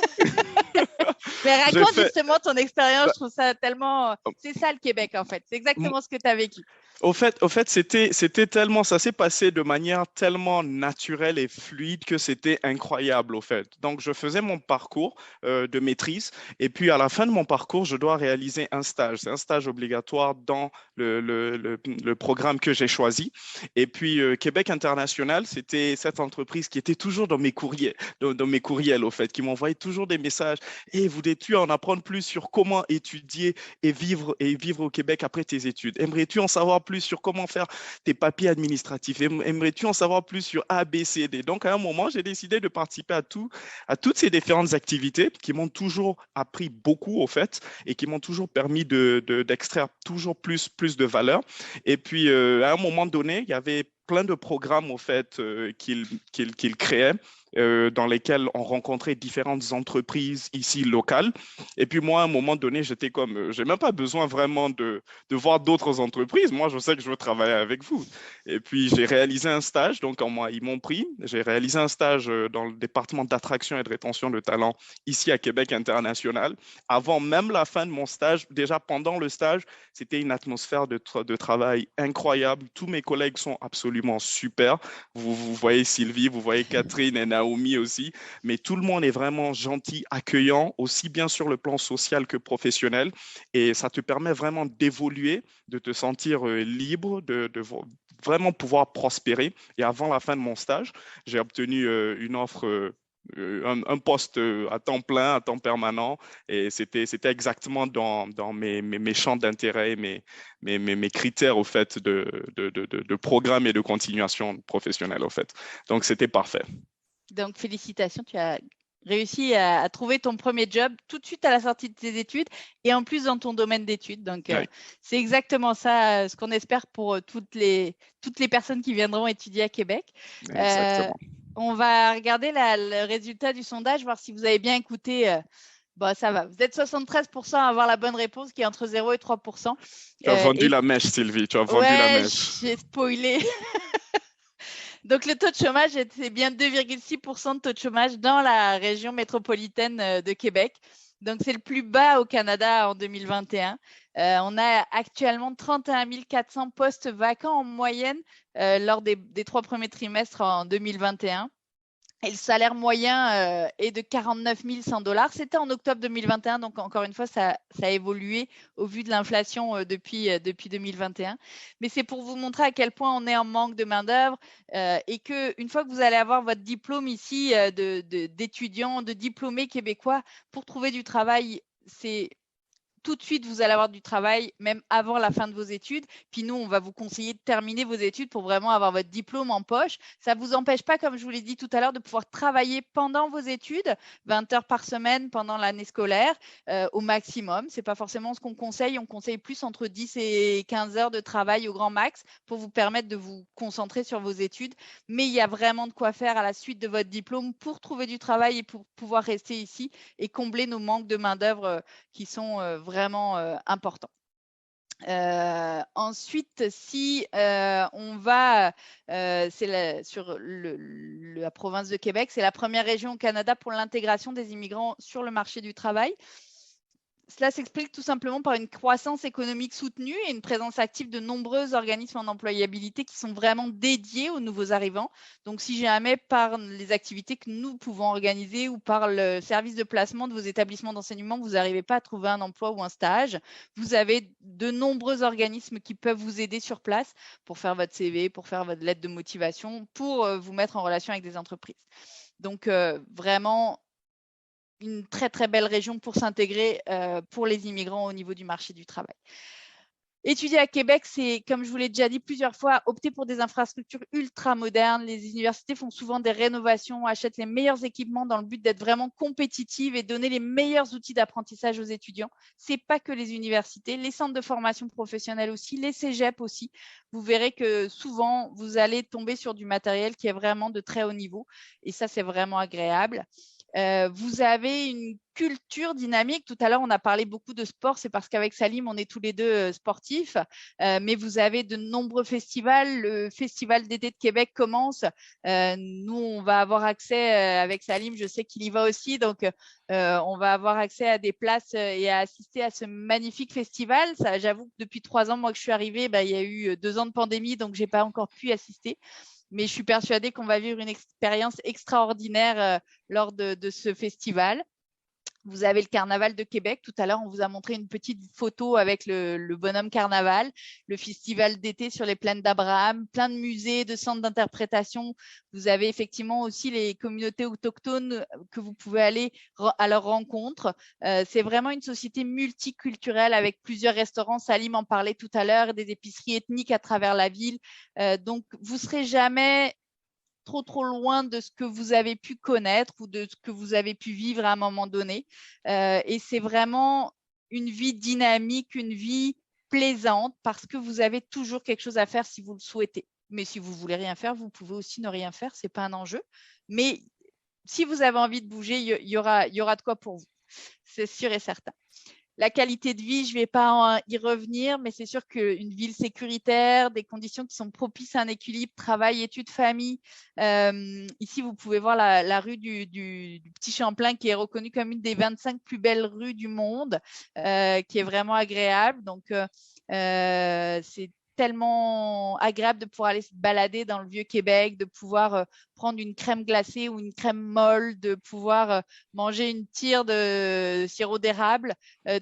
Mais raconte justement ton expérience, je trouve ça tellement… C'est ça le Québec, en fait. C'est exactement ce que tu as vécu. Au fait, c'était tellement, ça s'est passé de manière tellement naturelle et fluide que c'était incroyable, au fait. Donc, je faisais mon parcours de maîtrise et puis à la fin de mon parcours, je dois réaliser un stage. C'est un stage obligatoire dans le programme que j'ai choisi. Et puis, Québec International, c'était cette entreprise qui était toujours dans mes courriels, au fait, qui m'envoyait toujours des messages. Et voudrais-tu en apprendre plus sur comment étudier et vivre au Québec après tes études? Aimerais-tu en savoir plus sur comment faire tes papiers administratifs? Aimerais-tu en savoir plus sur A, B, C, D? Donc, à un moment, j'ai décidé de participer à toutes ces différentes activités qui m'ont toujours appris beaucoup, au fait, et qui m'ont toujours permis d'extraire toujours plus de valeur. Et puis, à un moment donné, il y avait plein de programmes, au fait, qu'il créait, dans lesquels on rencontrait différentes entreprises ici locales. Et puis moi, à un moment donné, j'étais comme, j'ai même pas besoin vraiment de voir d'autres entreprises. Moi, je sais que je veux travailler avec vous. Et puis, j'ai réalisé un stage. Donc, ils m'ont pris. J'ai réalisé un stage dans le département d'attraction et de rétention de talents ici à Québec International. Avant même la fin de mon stage, déjà pendant le stage, c'était une atmosphère de travail incroyable. Tous mes collègues sont absolument super. Vous voyez Sylvie, vous voyez Catherine et Naomi aussi, mais tout le monde est vraiment gentil, accueillant, aussi bien sur le plan social que professionnel, et ça te permet vraiment d'évoluer, de te sentir libre, de vraiment pouvoir prospérer. Et avant la fin de mon stage, j'ai obtenu une offre, un poste à temps plein, à temps permanent, et c'était exactement dans mes champs d'intérêt, mes critères, au fait, de programme et de continuation professionnelle, au fait. Donc, c'était parfait. Donc, félicitations, tu as réussi à trouver ton premier job tout de suite à la sortie de tes études et en plus dans ton domaine d'études. Donc, oui. C'est exactement ça, ce qu'on espère pour toutes les personnes qui viendront étudier à Québec. On va regarder le résultat du sondage, voir si vous avez bien écouté. Bon, ça va. Vous êtes 73% à avoir la bonne réponse, qui est entre 0 et 3%. Tu as vendu la mèche, Sylvie. Tu as vendu la mèche. J'ai spoilé. Donc, le taux de chômage, c'est bien 2,6% de taux de chômage dans la région métropolitaine de Québec. Donc, c'est le plus bas au Canada en 2021. On a actuellement 31 400 postes vacants en moyenne lors des 3 premiers trimestres en 2021. Et le salaire moyen est de 49 100 $. C'était en octobre 2021, donc encore une fois, ça a évolué au vu de l'inflation depuis 2021. Mais c'est pour vous montrer à quel point on est en manque de main-d'œuvre et qu'une fois que vous allez avoir votre diplôme ici d'étudiant, de diplômé québécois, pour trouver du travail, c'est tout de suite, vous allez avoir du travail, même avant la fin de vos études. Puis nous, on va vous conseiller de terminer vos études pour vraiment avoir votre diplôme en poche. Ça ne vous empêche pas, comme je vous l'ai dit tout à l'heure, de pouvoir travailler pendant vos études, 20 heures par semaine pendant l'année scolaire, au maximum. Ce n'est pas forcément ce qu'on conseille. On conseille plus entre 10 et 15 heures de travail au grand max pour vous permettre de vous concentrer sur vos études. Mais il y a vraiment de quoi faire à la suite de votre diplôme pour trouver du travail et pour pouvoir rester ici et combler nos manques de main-d'œuvre qui sont vraiment importants. Ensuite, si on va sur la province de Québec, c'est la première région au Canada pour l'intégration des immigrants sur le marché du travail. Cela s'explique tout simplement par une croissance économique soutenue et une présence active de nombreux organismes en employabilité qui sont vraiment dédiés aux nouveaux arrivants. Donc, si jamais par les activités que nous pouvons organiser ou par le service de placement de vos établissements d'enseignement, vous n'arrivez pas à trouver un emploi ou un stage, vous avez de nombreux organismes qui peuvent vous aider sur place pour faire votre CV, pour faire votre lettre de motivation, pour vous mettre en relation avec des entreprises. Donc, vraiment, une très, très belle région pour s'intégrer pour les immigrants au niveau du marché du travail. Étudier à Québec, c'est, comme je vous l'ai déjà dit plusieurs fois, opter pour des infrastructures ultra modernes. Les universités font souvent des rénovations, achètent les meilleurs équipements dans le but d'être vraiment compétitives et donner les meilleurs outils d'apprentissage aux étudiants. Ce n'est pas que les universités, les centres de formation professionnelle aussi, les cégeps aussi. Vous verrez que souvent, vous allez tomber sur du matériel qui est vraiment de très haut niveau et ça, c'est vraiment agréable. Vous avez une culture dynamique. Tout à l'heure, on a parlé beaucoup de sport. C'est parce qu'avec Salim, on est tous les deux sportifs. Mais vous avez de nombreux festivals. Le Festival d'été de Québec commence. Nous, on va avoir accès avec Salim. Je sais qu'il y va aussi. Donc, on va avoir accès à des places et à assister à ce magnifique festival. J'avoue que depuis 3 ans, moi, que je suis arrivée, il y a eu 2 ans de pandémie, donc je n'ai pas encore pu assister. Mais je suis persuadée qu'on va vivre une expérience extraordinaire lors de ce festival. Vous avez le Carnaval de Québec. Tout à l'heure, on vous a montré une petite photo avec le bonhomme Carnaval, le festival d'été sur les plaines d'Abraham, plein de musées, de centres d'interprétation. Vous avez effectivement aussi les communautés autochtones que vous pouvez aller à leur rencontre. C'est vraiment une société multiculturelle avec plusieurs restaurants. Salim en parlait tout à l'heure, des épiceries ethniques à travers la ville. Donc, vous ne serez jamais trop loin de ce que vous avez pu connaître ou de ce que vous avez pu vivre à un moment donné. Et c'est vraiment une vie dynamique, une vie plaisante parce que vous avez toujours quelque chose à faire si vous le souhaitez. Mais si vous voulez rien faire, vous pouvez aussi ne rien faire, c'est pas un enjeu. Mais si vous avez envie de bouger, il y aura de quoi pour vous. C'est sûr et certain. La qualité de vie, je ne vais pas y revenir, mais c'est sûr qu'une ville sécuritaire, des conditions qui sont propices à un équilibre travail, études, famille. Ici, vous pouvez voir la rue du Petit Champlain qui est reconnue comme une des 25 plus belles rues du monde, qui est vraiment agréable. Donc, c'est tellement agréable de pouvoir aller se balader dans le Vieux-Québec, de pouvoir prendre une crème glacée ou une crème molle, de pouvoir manger une tire de sirop d'érable,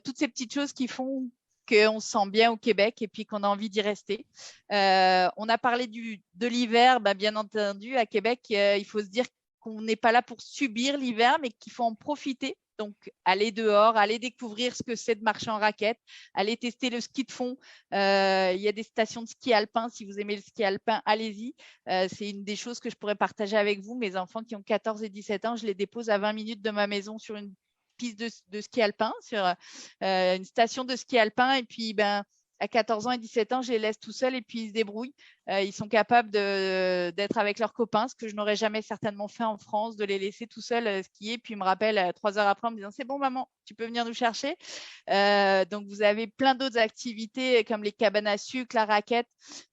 toutes ces petites choses qui font qu'on se sent bien au Québec et puis qu'on a envie d'y rester. On a parlé de l'hiver, bien entendu, à Québec, il faut se dire qu'on n'est pas là pour subir l'hiver, mais qu'il faut en profiter. Donc, aller dehors, aller découvrir ce que c'est de marcher en raquette, aller tester le ski de fond. Il y a des stations de ski alpin. Si vous aimez le ski alpin, allez-y. C'est une des choses que je pourrais partager avec vous. Mes enfants qui ont 14 et 17 ans, je les dépose à 20 minutes de ma maison sur une piste de ski alpin, sur une station de ski alpin. Et puis, à 14 ans et 17 ans, je les laisse tout seuls et puis ils se débrouillent. Ils sont capables d'être avec leurs copains, ce que je n'aurais jamais certainement fait en France, de les laisser tout seuls skier. Puis ils me rappellent 3 heures après en me disant « C'est bon maman, tu peux venir nous chercher ». Donc, vous avez plein d'autres activités comme les cabanes à sucre, la raquette.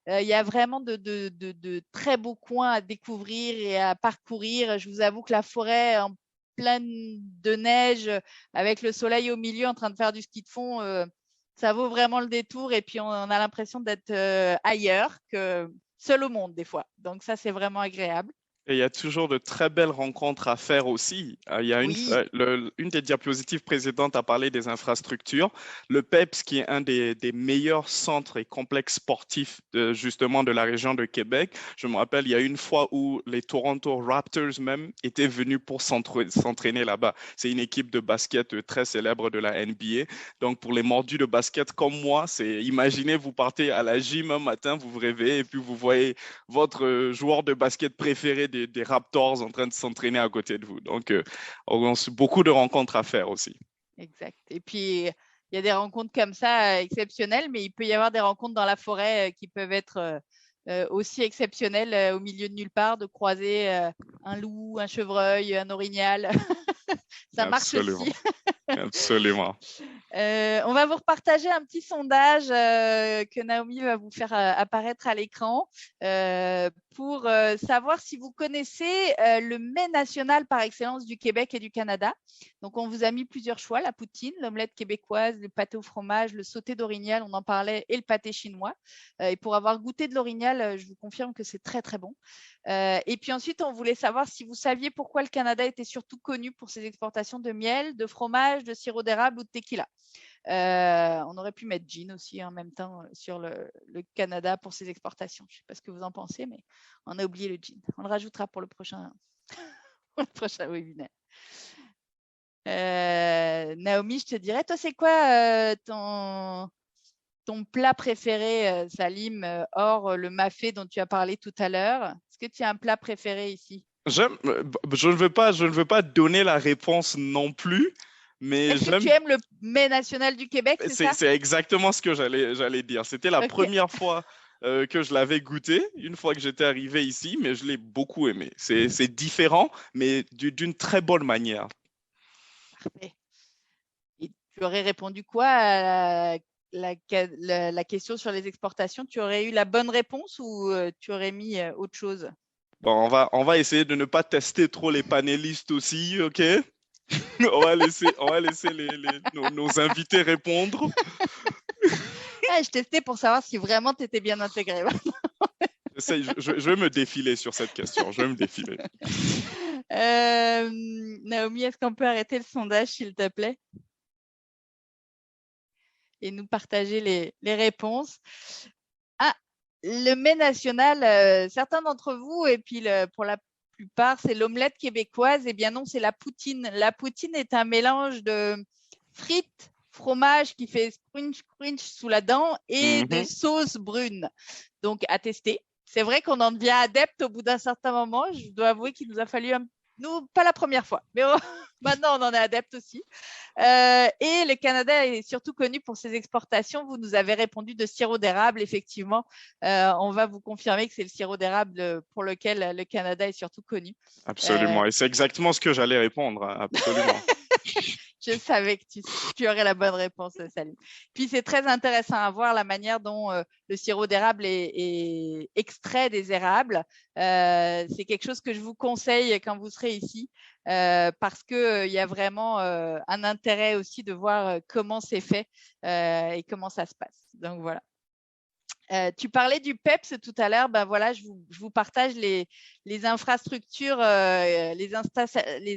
Il y a vraiment de très beaux coins à découvrir et à parcourir. Je vous avoue que la forêt en pleine de neige, avec le soleil au milieu en train de faire du ski de fond, ça vaut vraiment le détour et puis on a l'impression d'être ailleurs que seul au monde des fois. Donc ça, c'est vraiment agréable. Et il y a toujours de très belles rencontres à faire aussi. Il y a Oui, une des diapositives précédentes a parlé des infrastructures. Le PEPS, qui est un des meilleurs centres et complexes sportifs justement de la région de Québec. Je me rappelle, il y a une fois où les Toronto Raptors même étaient venus pour s'entraîner là-bas. C'est une équipe de basket très célèbre de la NBA. Donc pour les mordus de basket comme moi, imaginez, vous partez à la gym un matin, vous vous réveillez et puis vous voyez votre joueur de basket préféré des Raptors en train de s'entraîner à côté de vous. Donc, on a beaucoup de rencontres à faire aussi. exact. Et puis, il y a des rencontres comme ça exceptionnelles, mais il peut y avoir des rencontres dans la forêt qui peuvent être aussi exceptionnelles au milieu de nulle part, de croiser un loup, un chevreuil, un orignal. Ça marche Absolument. aussi. Absolument. On va vous repartager un petit sondage que Naomi va vous faire apparaître à l'écran pour savoir si vous connaissez le mets national par excellence du Québec et du Canada. Donc, on vous a mis plusieurs choix, la poutine, l'omelette québécoise, le pâté au fromage, le sauté d'orignal, on en parlait, et le pâté chinois. Et pour avoir goûté de l'orignal, je vous confirme que c'est très, très bon. Et puis ensuite, on voulait savoir si vous saviez pourquoi le Canada était surtout connu pour ses exportations de miel, de fromage, de sirop d'érable ou de tequila. On aurait pu mettre gin aussi en même temps sur le Canada pour ses exportations. Je ne sais pas ce que vous en pensez, mais on a oublié le gin. On le rajoutera pour le prochain, webinaire. Naomi, je te dirais, toi, c'est quoi ton plat préféré, Salim, hors le mafé dont tu as parlé tout à l'heure? Est-ce que tu as un plat préféré ici? Je ne veux pas donner la réponse non plus, mais Est-ce que tu aimes le mets national du Québec, c'est ça? c'est exactement ce que j'allais dire. C'était la première fois que je l'avais goûté, une fois que j'étais arrivé ici, mais je l'ai beaucoup aimé. C'est différent, mais d'une très bonne manière. Parfait. Et tu aurais répondu quoi à la question sur les exportations? Tu aurais eu la bonne réponse ou tu aurais mis autre chose? Bon, on va essayer de ne pas tester trop les panélistes aussi, ok? On va laisser nos invités répondre. Je testais pour savoir si vraiment tu étais bien intégré. Je vais me défiler sur cette question. Je vais me défiler. Naomi, est-ce qu'on peut arrêter le sondage, s'il te plaît? Et nous partager les réponses. Ah, le mets national, certains d'entre vous, et puis pour la plupart, c'est l'omelette québécoise. Eh bien non, c'est la poutine. La poutine est un mélange de frites, fromage qui fait crunch crunch sous la dent et de sauce brune. Donc, à tester. C'est vrai qu'on en devient adepte au bout d'un certain moment. Je dois avouer qu'il nous a fallu nous, pas la première fois, mais maintenant on en est adepte aussi. Et le Canada est surtout connu pour ses exportations. Vous nous avez répondu de sirop d'érable, effectivement. On va vous confirmer que c'est le sirop d'érable pour lequel le Canada est surtout connu. Absolument. Et c'est exactement ce que j'allais répondre. Absolument. Je savais que tu aurais la bonne réponse, Salim. Puis c'est très intéressant à voir la manière dont le sirop d'érable est extrait des érables. C'est quelque chose que je vous conseille quand vous serez ici parce qu'il y a vraiment un intérêt aussi de voir comment c'est fait et comment ça se passe. Donc voilà. Tu parlais du PEPS tout à l'heure. Ben voilà, je vous partage les infrastructures, les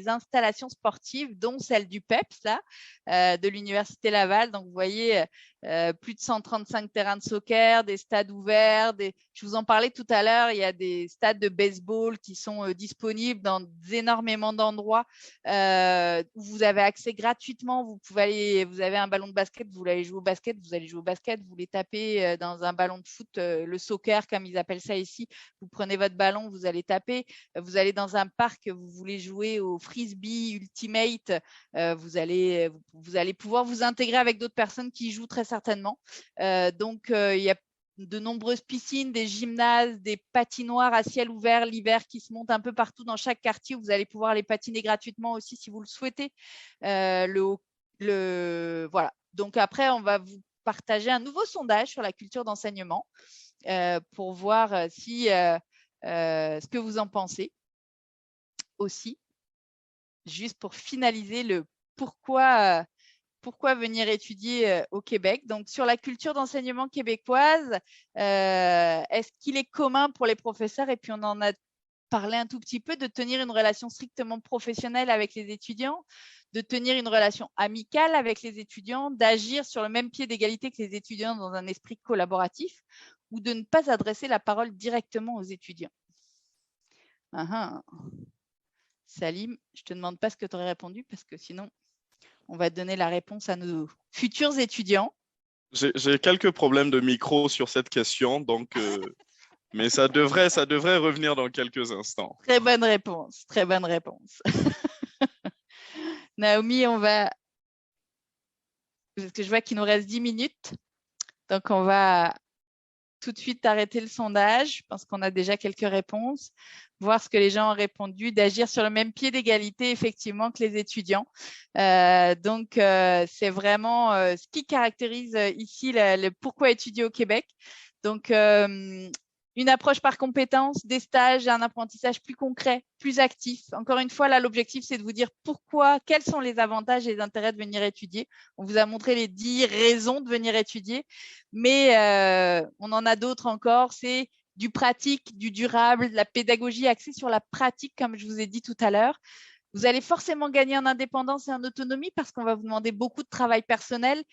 installations sportives, dont celle du PEPS là, de l'Université Laval. Donc vous voyez, plus de 135 terrains de soccer, des stades ouverts. Je vous en parlais tout à l'heure. Il y a des stades de baseball qui sont disponibles dans énormément d'endroits où vous avez accès gratuitement. Vous avez un ballon de basket, vous voulez aller jouer au basket, vous allez jouer au basket. Vous voulez taper dans un ballon de foot, le soccer comme ils appellent ça ici. Vous prenez votre ballon, vous allez taper. Vous allez dans un parc, vous voulez jouer au frisbee ultimate. Vous allez pouvoir vous intégrer avec d'autres personnes qui y jouent très certainement. Donc, il y a de nombreuses piscines, des gymnases, des patinoires à ciel ouvert l'hiver qui se montent un peu partout dans chaque quartier. Vous allez pouvoir les patiner gratuitement aussi si vous le souhaitez. Voilà. Donc après, on va vous partager un nouveau sondage sur la culture d'enseignement pour voir ce que vous en pensez aussi. Juste pour finaliser le pourquoi venir étudier au Québec. Donc, sur la culture d'enseignement québécoise, est-ce qu'il est commun pour les professeurs? Et puis, on en a parler un tout petit peu, de tenir une relation strictement professionnelle avec les étudiants, de tenir une relation amicale avec les étudiants, d'agir sur le même pied d'égalité que les étudiants dans un esprit collaboratif, ou de ne pas adresser la parole directement aux étudiants. Salim, je ne te demande pas ce que tu aurais répondu parce que sinon, on va donner la réponse à nos futurs étudiants. J'ai quelques problèmes de micro sur cette question, donc, mais ça devrait revenir dans quelques instants. Très bonne réponse, très bonne réponse. Naomi, on va... Parce que je vois qu'il nous reste 10 minutes, donc on va tout de suite arrêter le sondage. Je pense qu'on a déjà quelques réponses, voir ce que les gens ont répondu, d'agir sur le même pied d'égalité effectivement que les étudiants. Donc, c'est vraiment ce qui caractérise ici le pourquoi étudier au Québec. Donc, une approche par compétences, des stages, un apprentissage plus concret, plus actif. Encore une fois, là, l'objectif, c'est de vous dire pourquoi, quels sont les avantages et les intérêts de venir étudier. On vous a montré les 10 raisons de venir étudier, mais on en a d'autres encore. C'est du pratique, du durable, de la pédagogie axée sur la pratique, comme je vous ai dit tout à l'heure. Vous allez forcément gagner en indépendance et en autonomie parce qu'on va vous demander beaucoup de travail personnel,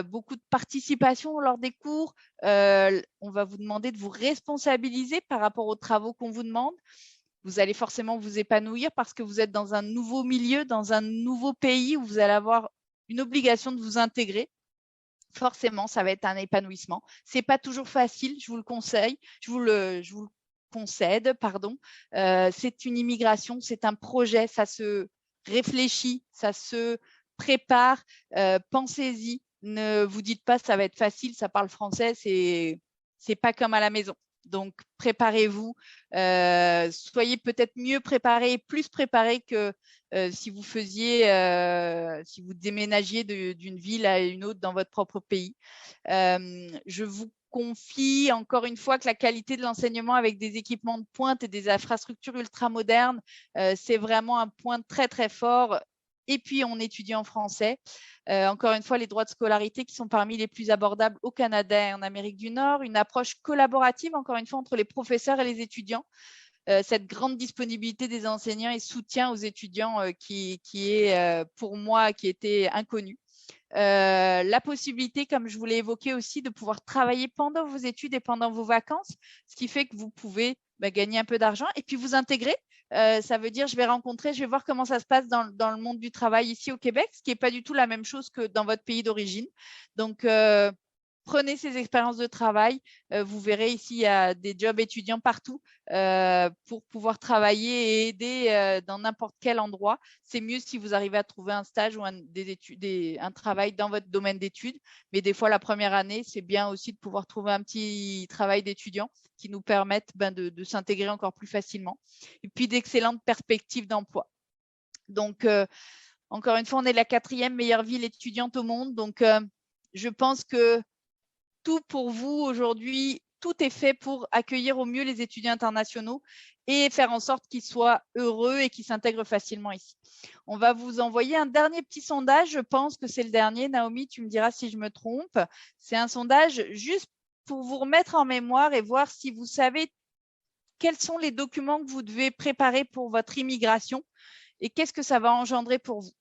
beaucoup de participation lors des cours. On va vous demander de vous responsabiliser par rapport aux travaux qu'on vous demande. Vous allez forcément vous épanouir parce que vous êtes dans un nouveau milieu, dans un nouveau pays où vous allez avoir une obligation de vous intégrer. Forcément, ça va être un épanouissement. Ce n'est pas toujours facile, je vous le conseille, je vous le concède, pardon. C'est une immigration, c'est un projet, ça se réfléchit, ça se prépare. Pensez-y, ne vous dites pas ça va être facile, ça parle français, c'est pas comme à la maison. Donc, préparez-vous, soyez peut-être mieux préparés, plus préparés que si vous si vous déménagiez d'une ville à une autre dans votre propre pays. Je vous confie encore une fois que la qualité de l'enseignement avec des équipements de pointe et des infrastructures ultramodernes, c'est vraiment un point très, très fort. Et puis, on étudie en français. Encore une fois, les droits de scolarité qui sont parmi les plus abordables au Canada et en Amérique du Nord. Une approche collaborative, encore une fois, entre les professeurs et les étudiants. Cette grande disponibilité des enseignants et soutien aux étudiants qui est, pour moi, qui était inconnu. La possibilité, comme je vous l'ai évoqué aussi, de pouvoir travailler pendant vos études et pendant vos vacances, ce qui fait que vous pouvez gagner un peu d'argent et puis vous intégrer. Ça veut dire je vais voir comment ça se passe dans le monde du travail ici au Québec, ce qui n'est pas du tout la même chose que dans votre pays d'origine. Donc, prenez ces expériences de travail. Vous verrez ici, il y a des jobs étudiants partout pour pouvoir travailler et aider dans n'importe quel endroit. C'est mieux si vous arrivez à trouver un stage ou un travail dans votre domaine d'études. Mais des fois, la première année, c'est bien aussi de pouvoir trouver un petit travail d'étudiant qui nous permette de s'intégrer encore plus facilement. Et puis, d'excellentes perspectives d'emploi. Donc, encore une fois, on est la 4e meilleure ville étudiante au monde. Donc, je pense que tout pour vous aujourd'hui, tout est fait pour accueillir au mieux les étudiants internationaux et faire en sorte qu'ils soient heureux et qu'ils s'intègrent facilement ici. On va vous envoyer un dernier petit sondage, je pense que c'est le dernier. Naomi, tu me diras si je me trompe. C'est un sondage juste pour vous remettre en mémoire et voir si vous savez quels sont les documents que vous devez préparer pour votre immigration et qu'est-ce que ça va engendrer pour vous.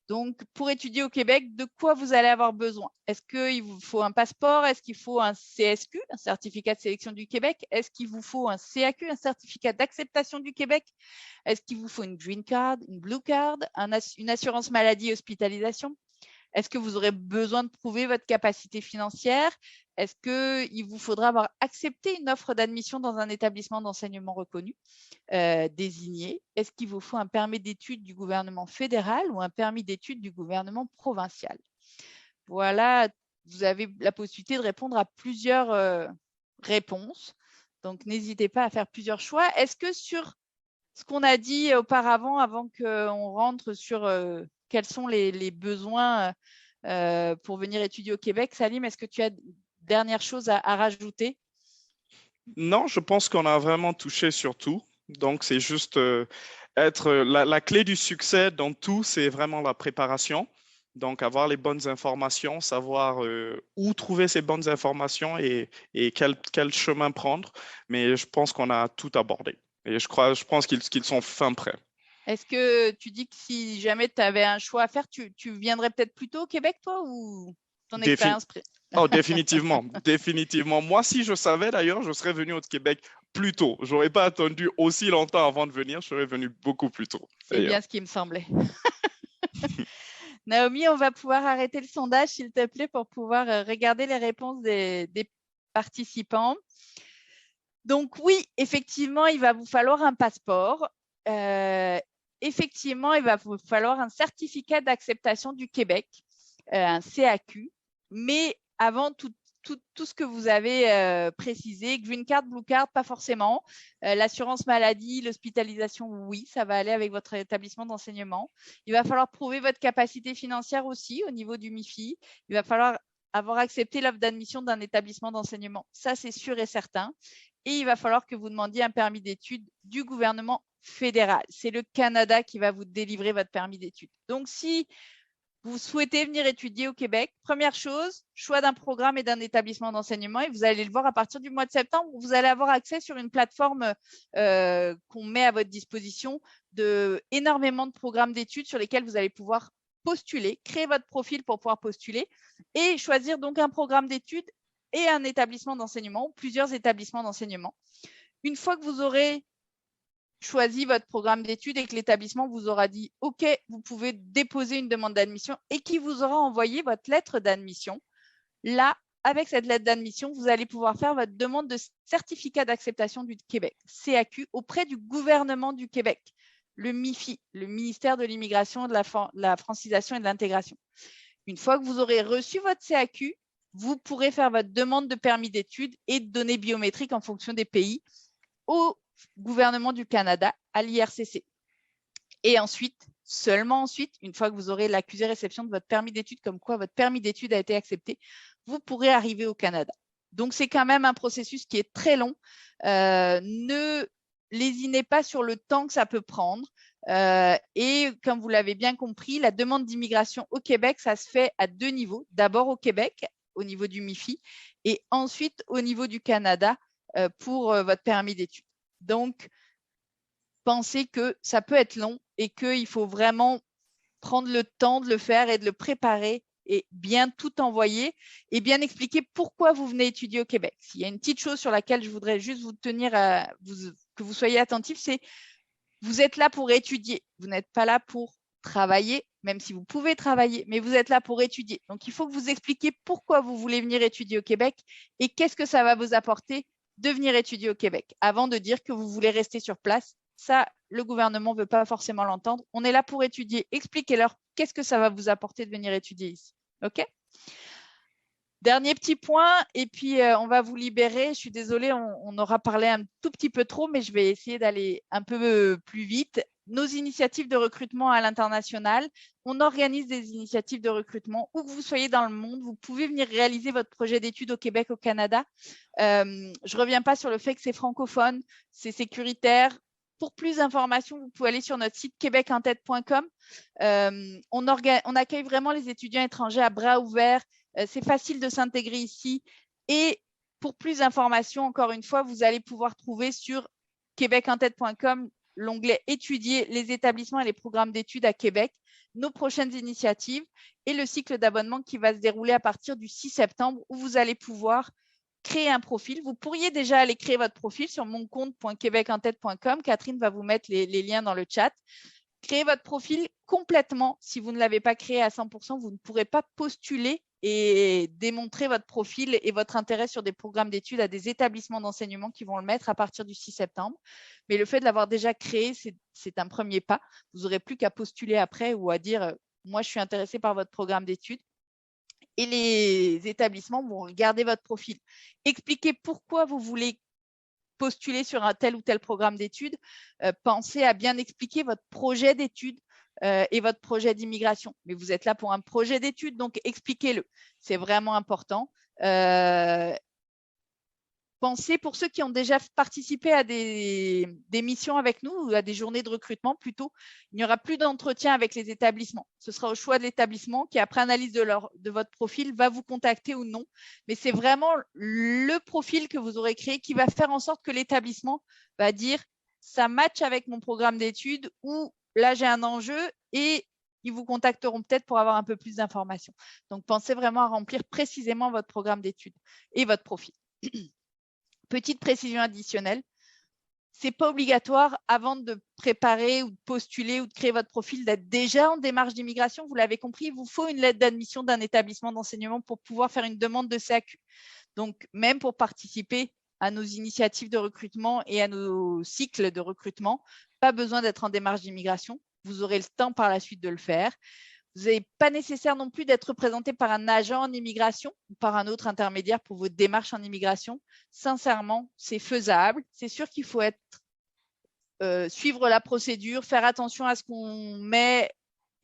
Donc, pour étudier au Québec, de quoi vous allez avoir besoin? Est-ce qu'il vous faut un passeport? Est-ce qu'il faut un CSQ, un certificat de sélection du Québec? Est-ce qu'il vous faut un CAQ, un certificat d'acceptation du Québec? Est-ce qu'il vous faut une green card, une blue card, une assurance maladie et hospitalisation? Est-ce que vous aurez besoin de prouver votre capacité financière? Est-ce qu'il vous faudra avoir accepté une offre d'admission dans un établissement d'enseignement reconnu, désigné? Est-ce qu'il vous faut un permis d'études du gouvernement fédéral ou un permis d'études du gouvernement provincial? Voilà, vous avez la possibilité de répondre à plusieurs réponses. Donc, n'hésitez pas à faire plusieurs choix. Est-ce que sur ce qu'on a dit auparavant, avant qu'on rentre sur quels sont les besoins pour venir étudier au Québec, Salim, est-ce que tu as dernière chose à rajouter? Non, je pense qu'on a vraiment touché sur tout. Donc, c'est juste la clé du succès dans tout, c'est vraiment la préparation. Donc, avoir les bonnes informations, savoir où trouver ces bonnes informations et quel chemin prendre. Mais je pense qu'on a tout abordé. Et je pense qu'ils sont fin prêts. Est-ce que tu dis que si jamais tu avais un choix à faire, tu viendrais peut-être plus tôt au Québec, toi, ou ton expérience Oh, définitivement, définitivement. Moi, si je savais d'ailleurs, je serais venu au Québec plus tôt. J'aurais pas attendu aussi longtemps avant de venir. Je serais venu beaucoup plus tôt. C'est bien ce qui me semblait. Naomi, on va pouvoir arrêter le sondage, s'il te plaît, pour pouvoir regarder les réponses des participants. Donc oui, effectivement, il va vous falloir un passeport. Effectivement, il va vous falloir un certificat d'acceptation du Québec, un CAQ. Mais avant tout ce que vous avez précisé, Green Card, Blue Card, pas forcément. L'assurance maladie, l'hospitalisation, oui, ça va aller avec votre établissement d'enseignement. Il va falloir prouver votre capacité financière aussi au niveau du MIFI. Il va falloir avoir accepté l'offre d'admission d'un établissement d'enseignement. Ça, c'est sûr et certain. Et il va falloir que vous demandiez un permis d'études du gouvernement fédéral. C'est le Canada qui va vous délivrer votre permis d'études. Donc, si vous souhaitez venir étudier au Québec, première chose, choix d'un programme et d'un établissement d'enseignement. Et vous allez le voir à partir du mois de septembre, vous allez avoir accès sur une plateforme qu'on met à votre disposition de énormément de programmes d'études sur lesquels vous allez pouvoir postuler, créer votre profil pour pouvoir postuler et choisir donc un programme d'études et un établissement d'enseignement ou plusieurs établissements d'enseignement. Une fois que vous aurez choisi votre programme d'études et que l'établissement vous aura dit « OK, vous pouvez déposer une demande d'admission » et qui vous aura envoyé votre lettre d'admission, là, avec cette lettre d'admission, vous allez pouvoir faire votre demande de certificat d'acceptation du Québec, CAQ, auprès du gouvernement du Québec, le MIFI, le ministère de l'Immigration, de la Francisation et de l'Intégration. Une fois que vous aurez reçu votre CAQ, vous pourrez faire votre demande de permis d'études et de données biométriques en fonction des pays au gouvernement du Canada, à l'IRCC. Et ensuite, seulement ensuite, une fois que vous aurez l'accusé réception de votre permis d'études, comme quoi votre permis d'études a été accepté, vous pourrez arriver au Canada. Donc, c'est quand même un processus qui est très long. Ne lésinez pas sur le temps que ça peut prendre. Et comme vous l'avez bien compris, la demande d'immigration au Québec, ça se fait à deux niveaux. D'abord au Québec, au niveau du MIFI, et ensuite au niveau du Canada pour votre permis d'études. Donc, pensez que ça peut être long et qu'il faut vraiment prendre le temps de le faire et de le préparer et bien tout envoyer et bien expliquer pourquoi vous venez étudier au Québec. S'il y a une petite chose sur laquelle je voudrais juste vous tenir que vous soyez attentifs, c'est vous êtes là pour étudier. Vous n'êtes pas là pour travailler, même si vous pouvez travailler, mais vous êtes là pour étudier. Donc, il faut que vous expliquiez pourquoi vous voulez venir étudier au Québec et qu'est-ce que ça va vous apporter de venir étudier au Québec avant de dire que vous voulez rester sur place. Ça, le gouvernement ne veut pas forcément l'entendre. On est là pour étudier. Expliquez-leur qu'est-ce que ça va vous apporter de venir étudier ici. OK ? Dernier petit point, et puis on va vous libérer. Je suis désolée, on aura parlé un tout petit peu trop, mais je vais essayer d'aller un peu plus vite. Nos initiatives de recrutement à l'international, on organise des initiatives de recrutement où que vous soyez dans le monde. Vous pouvez venir réaliser votre projet d'études au Québec, au Canada. Je ne reviens pas sur le fait que c'est francophone, c'est sécuritaire. Pour plus d'informations, vous pouvez aller sur notre site québecentête.com. On accueille vraiment les étudiants étrangers à bras ouverts. C'est facile de s'intégrer ici. Et pour plus d'informations, encore une fois, vous allez pouvoir trouver sur québecentête.com l'onglet « Étudier les établissements et les programmes d'études à Québec », nos prochaines initiatives et le cycle d'abonnement qui va se dérouler à partir du 6 septembre où vous allez pouvoir créer un profil. Vous pourriez déjà aller créer votre profil sur moncompte.québecentête.com. Catherine va vous mettre les liens dans le chat. Créez votre profil complètement. Si vous ne l'avez pas créé à 100%, vous ne pourrez pas postuler et démontrer votre profil et votre intérêt sur des programmes d'études à des établissements d'enseignement qui vont le mettre à partir du 6 septembre. Mais le fait de l'avoir déjà créé, c'est un premier pas. Vous n'aurez plus qu'à postuler après ou à dire « moi, je suis intéressé par votre programme d'études ». Et les établissements vont regarder votre profil. Expliquez pourquoi vous voulez postuler sur un tel ou tel programme d'études. Pensez à bien expliquer votre projet d'études et votre projet d'immigration. Mais vous êtes là pour un projet d'études, donc expliquez-le. C'est vraiment important. Pensez, pour ceux qui ont déjà participé à des missions avec nous, ou à des journées de recrutement plutôt, il n'y aura plus d'entretien avec les établissements. Ce sera au choix de l'établissement qui, après analyse de votre profil, va vous contacter ou non. Mais c'est vraiment le profil que vous aurez créé qui va faire en sorte que l'établissement va dire ça match avec mon programme d'études ou là, j'ai un enjeu et ils vous contacteront peut-être pour avoir un peu plus d'informations. Donc, pensez vraiment à remplir précisément votre programme d'études et votre profil. Petite précision additionnelle, ce n'est pas obligatoire avant de préparer ou de postuler ou de créer votre profil d'être déjà en démarche d'immigration. Vous l'avez compris, il vous faut une lettre d'admission d'un établissement d'enseignement pour pouvoir faire une demande de CAQ. Donc, même pour participer à nos initiatives de recrutement et à nos cycles de recrutement, pas besoin d'être en démarche d'immigration. Vous aurez le temps par la suite de le faire. Vous n'avez pas nécessaire non plus d'être représenté par un agent en immigration ou par un autre intermédiaire pour votre démarche en immigration. Sincèrement, c'est faisable. C'est sûr qu'il faut suivre la procédure, faire attention à ce qu'on met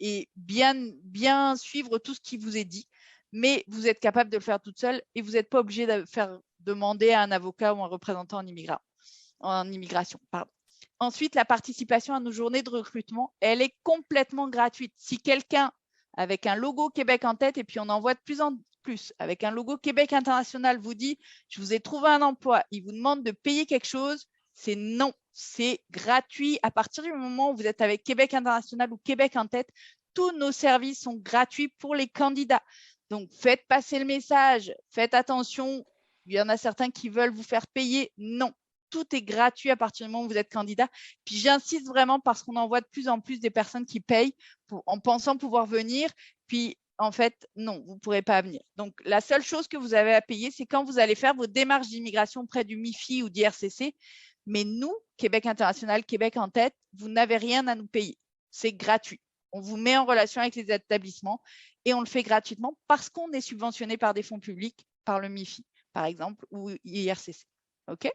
et bien suivre tout ce qui vous est dit. Mais vous êtes capable de le faire toute seule et vous n'êtes pas obligé de faire demander à un avocat ou un représentant en immigration. Pardon. Ensuite, la participation à nos journées de recrutement, elle est complètement gratuite. Si quelqu'un avec un logo Québec en tête, et puis on en voit de plus en plus, avec un logo Québec International vous dit « je vous ai trouvé un emploi », il vous demande de payer quelque chose, c'est non, c'est gratuit. À partir du moment où vous êtes avec Québec International ou Québec en tête, tous nos services sont gratuits pour les candidats. Donc, faites passer le message, faites attention. Il y en a certains qui veulent vous faire payer. Non, tout est gratuit à partir du moment où vous êtes candidat. Puis, j'insiste vraiment parce qu'on en voit de plus en plus des personnes qui payent en pensant pouvoir venir. Puis, en fait, non, vous ne pourrez pas venir. Donc, la seule chose que vous avez à payer, c'est quand vous allez faire vos démarches d'immigration auprès du MIFI ou d'IRCC. Mais nous, Québec International, Québec en tête, vous n'avez rien à nous payer. C'est gratuit. On vous met en relation avec les établissements et on le fait gratuitement parce qu'on est subventionné par des fonds publics, par le MIFI, par exemple, ou IRCC. OK ?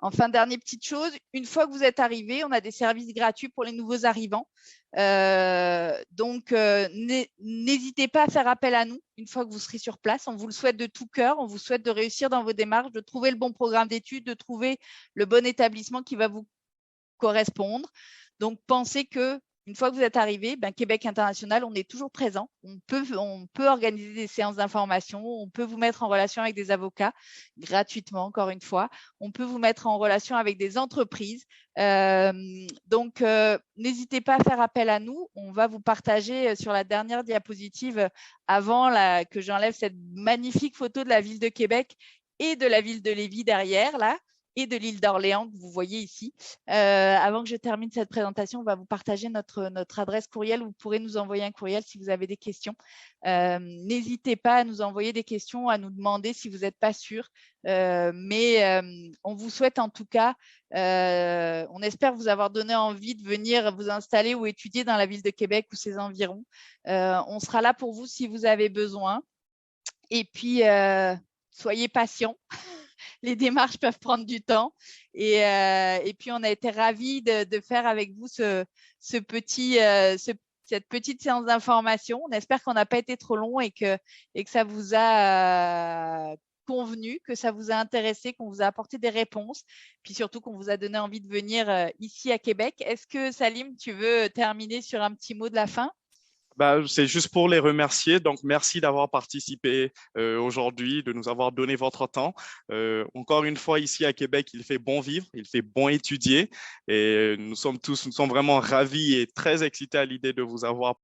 Enfin, dernière petite chose, une fois que vous êtes arrivé, on a des services gratuits pour les nouveaux arrivants. Donc, n'hésitez pas à faire appel à nous une fois que vous serez sur place. On vous le souhaite de tout cœur. On vous souhaite de réussir dans vos démarches, de trouver le bon programme d'études, de trouver le bon établissement qui va vous correspondre. Donc, pensez que une fois que vous êtes arrivé, Québec International, on est toujours présent. On peut organiser des séances d'information. On peut vous mettre en relation avec des avocats gratuitement, encore une fois. On peut vous mettre en relation avec des entreprises. Donc, n'hésitez pas à faire appel à nous. On va vous partager sur la dernière diapositive avant que j'enlève cette magnifique photo de la ville de Québec et de la ville de Lévis derrière, là, et de l'île d'Orléans que vous voyez ici. Avant que je termine cette présentation, on va vous partager notre adresse courriel. Vous pourrez nous envoyer un courriel si vous avez des questions. N'hésitez pas à nous envoyer des questions, à nous demander si vous n'êtes pas sûr. Mais on vous souhaite en tout cas, on espère vous avoir donné envie de venir vous installer ou étudier dans la ville de Québec ou ses environs. On sera là pour vous si vous avez besoin. Et puis, soyez patients. Les démarches peuvent prendre du temps et puis on a été ravis de faire avec vous cette petite séance d'information. On espère qu'on n'a pas été trop long et que ça vous a convenu, que ça vous a intéressé, qu'on vous a apporté des réponses, puis surtout qu'on vous a donné envie de venir ici à Québec. Est-ce que Salim, tu veux terminer sur un petit mot de la fin ? C'est juste pour les remercier. Donc, merci d'avoir participé aujourd'hui, de nous avoir donné votre temps. Encore une fois, ici à Québec, il fait bon vivre, il fait bon étudier et nous sommes vraiment ravis et très excités à l'idée de vous avoir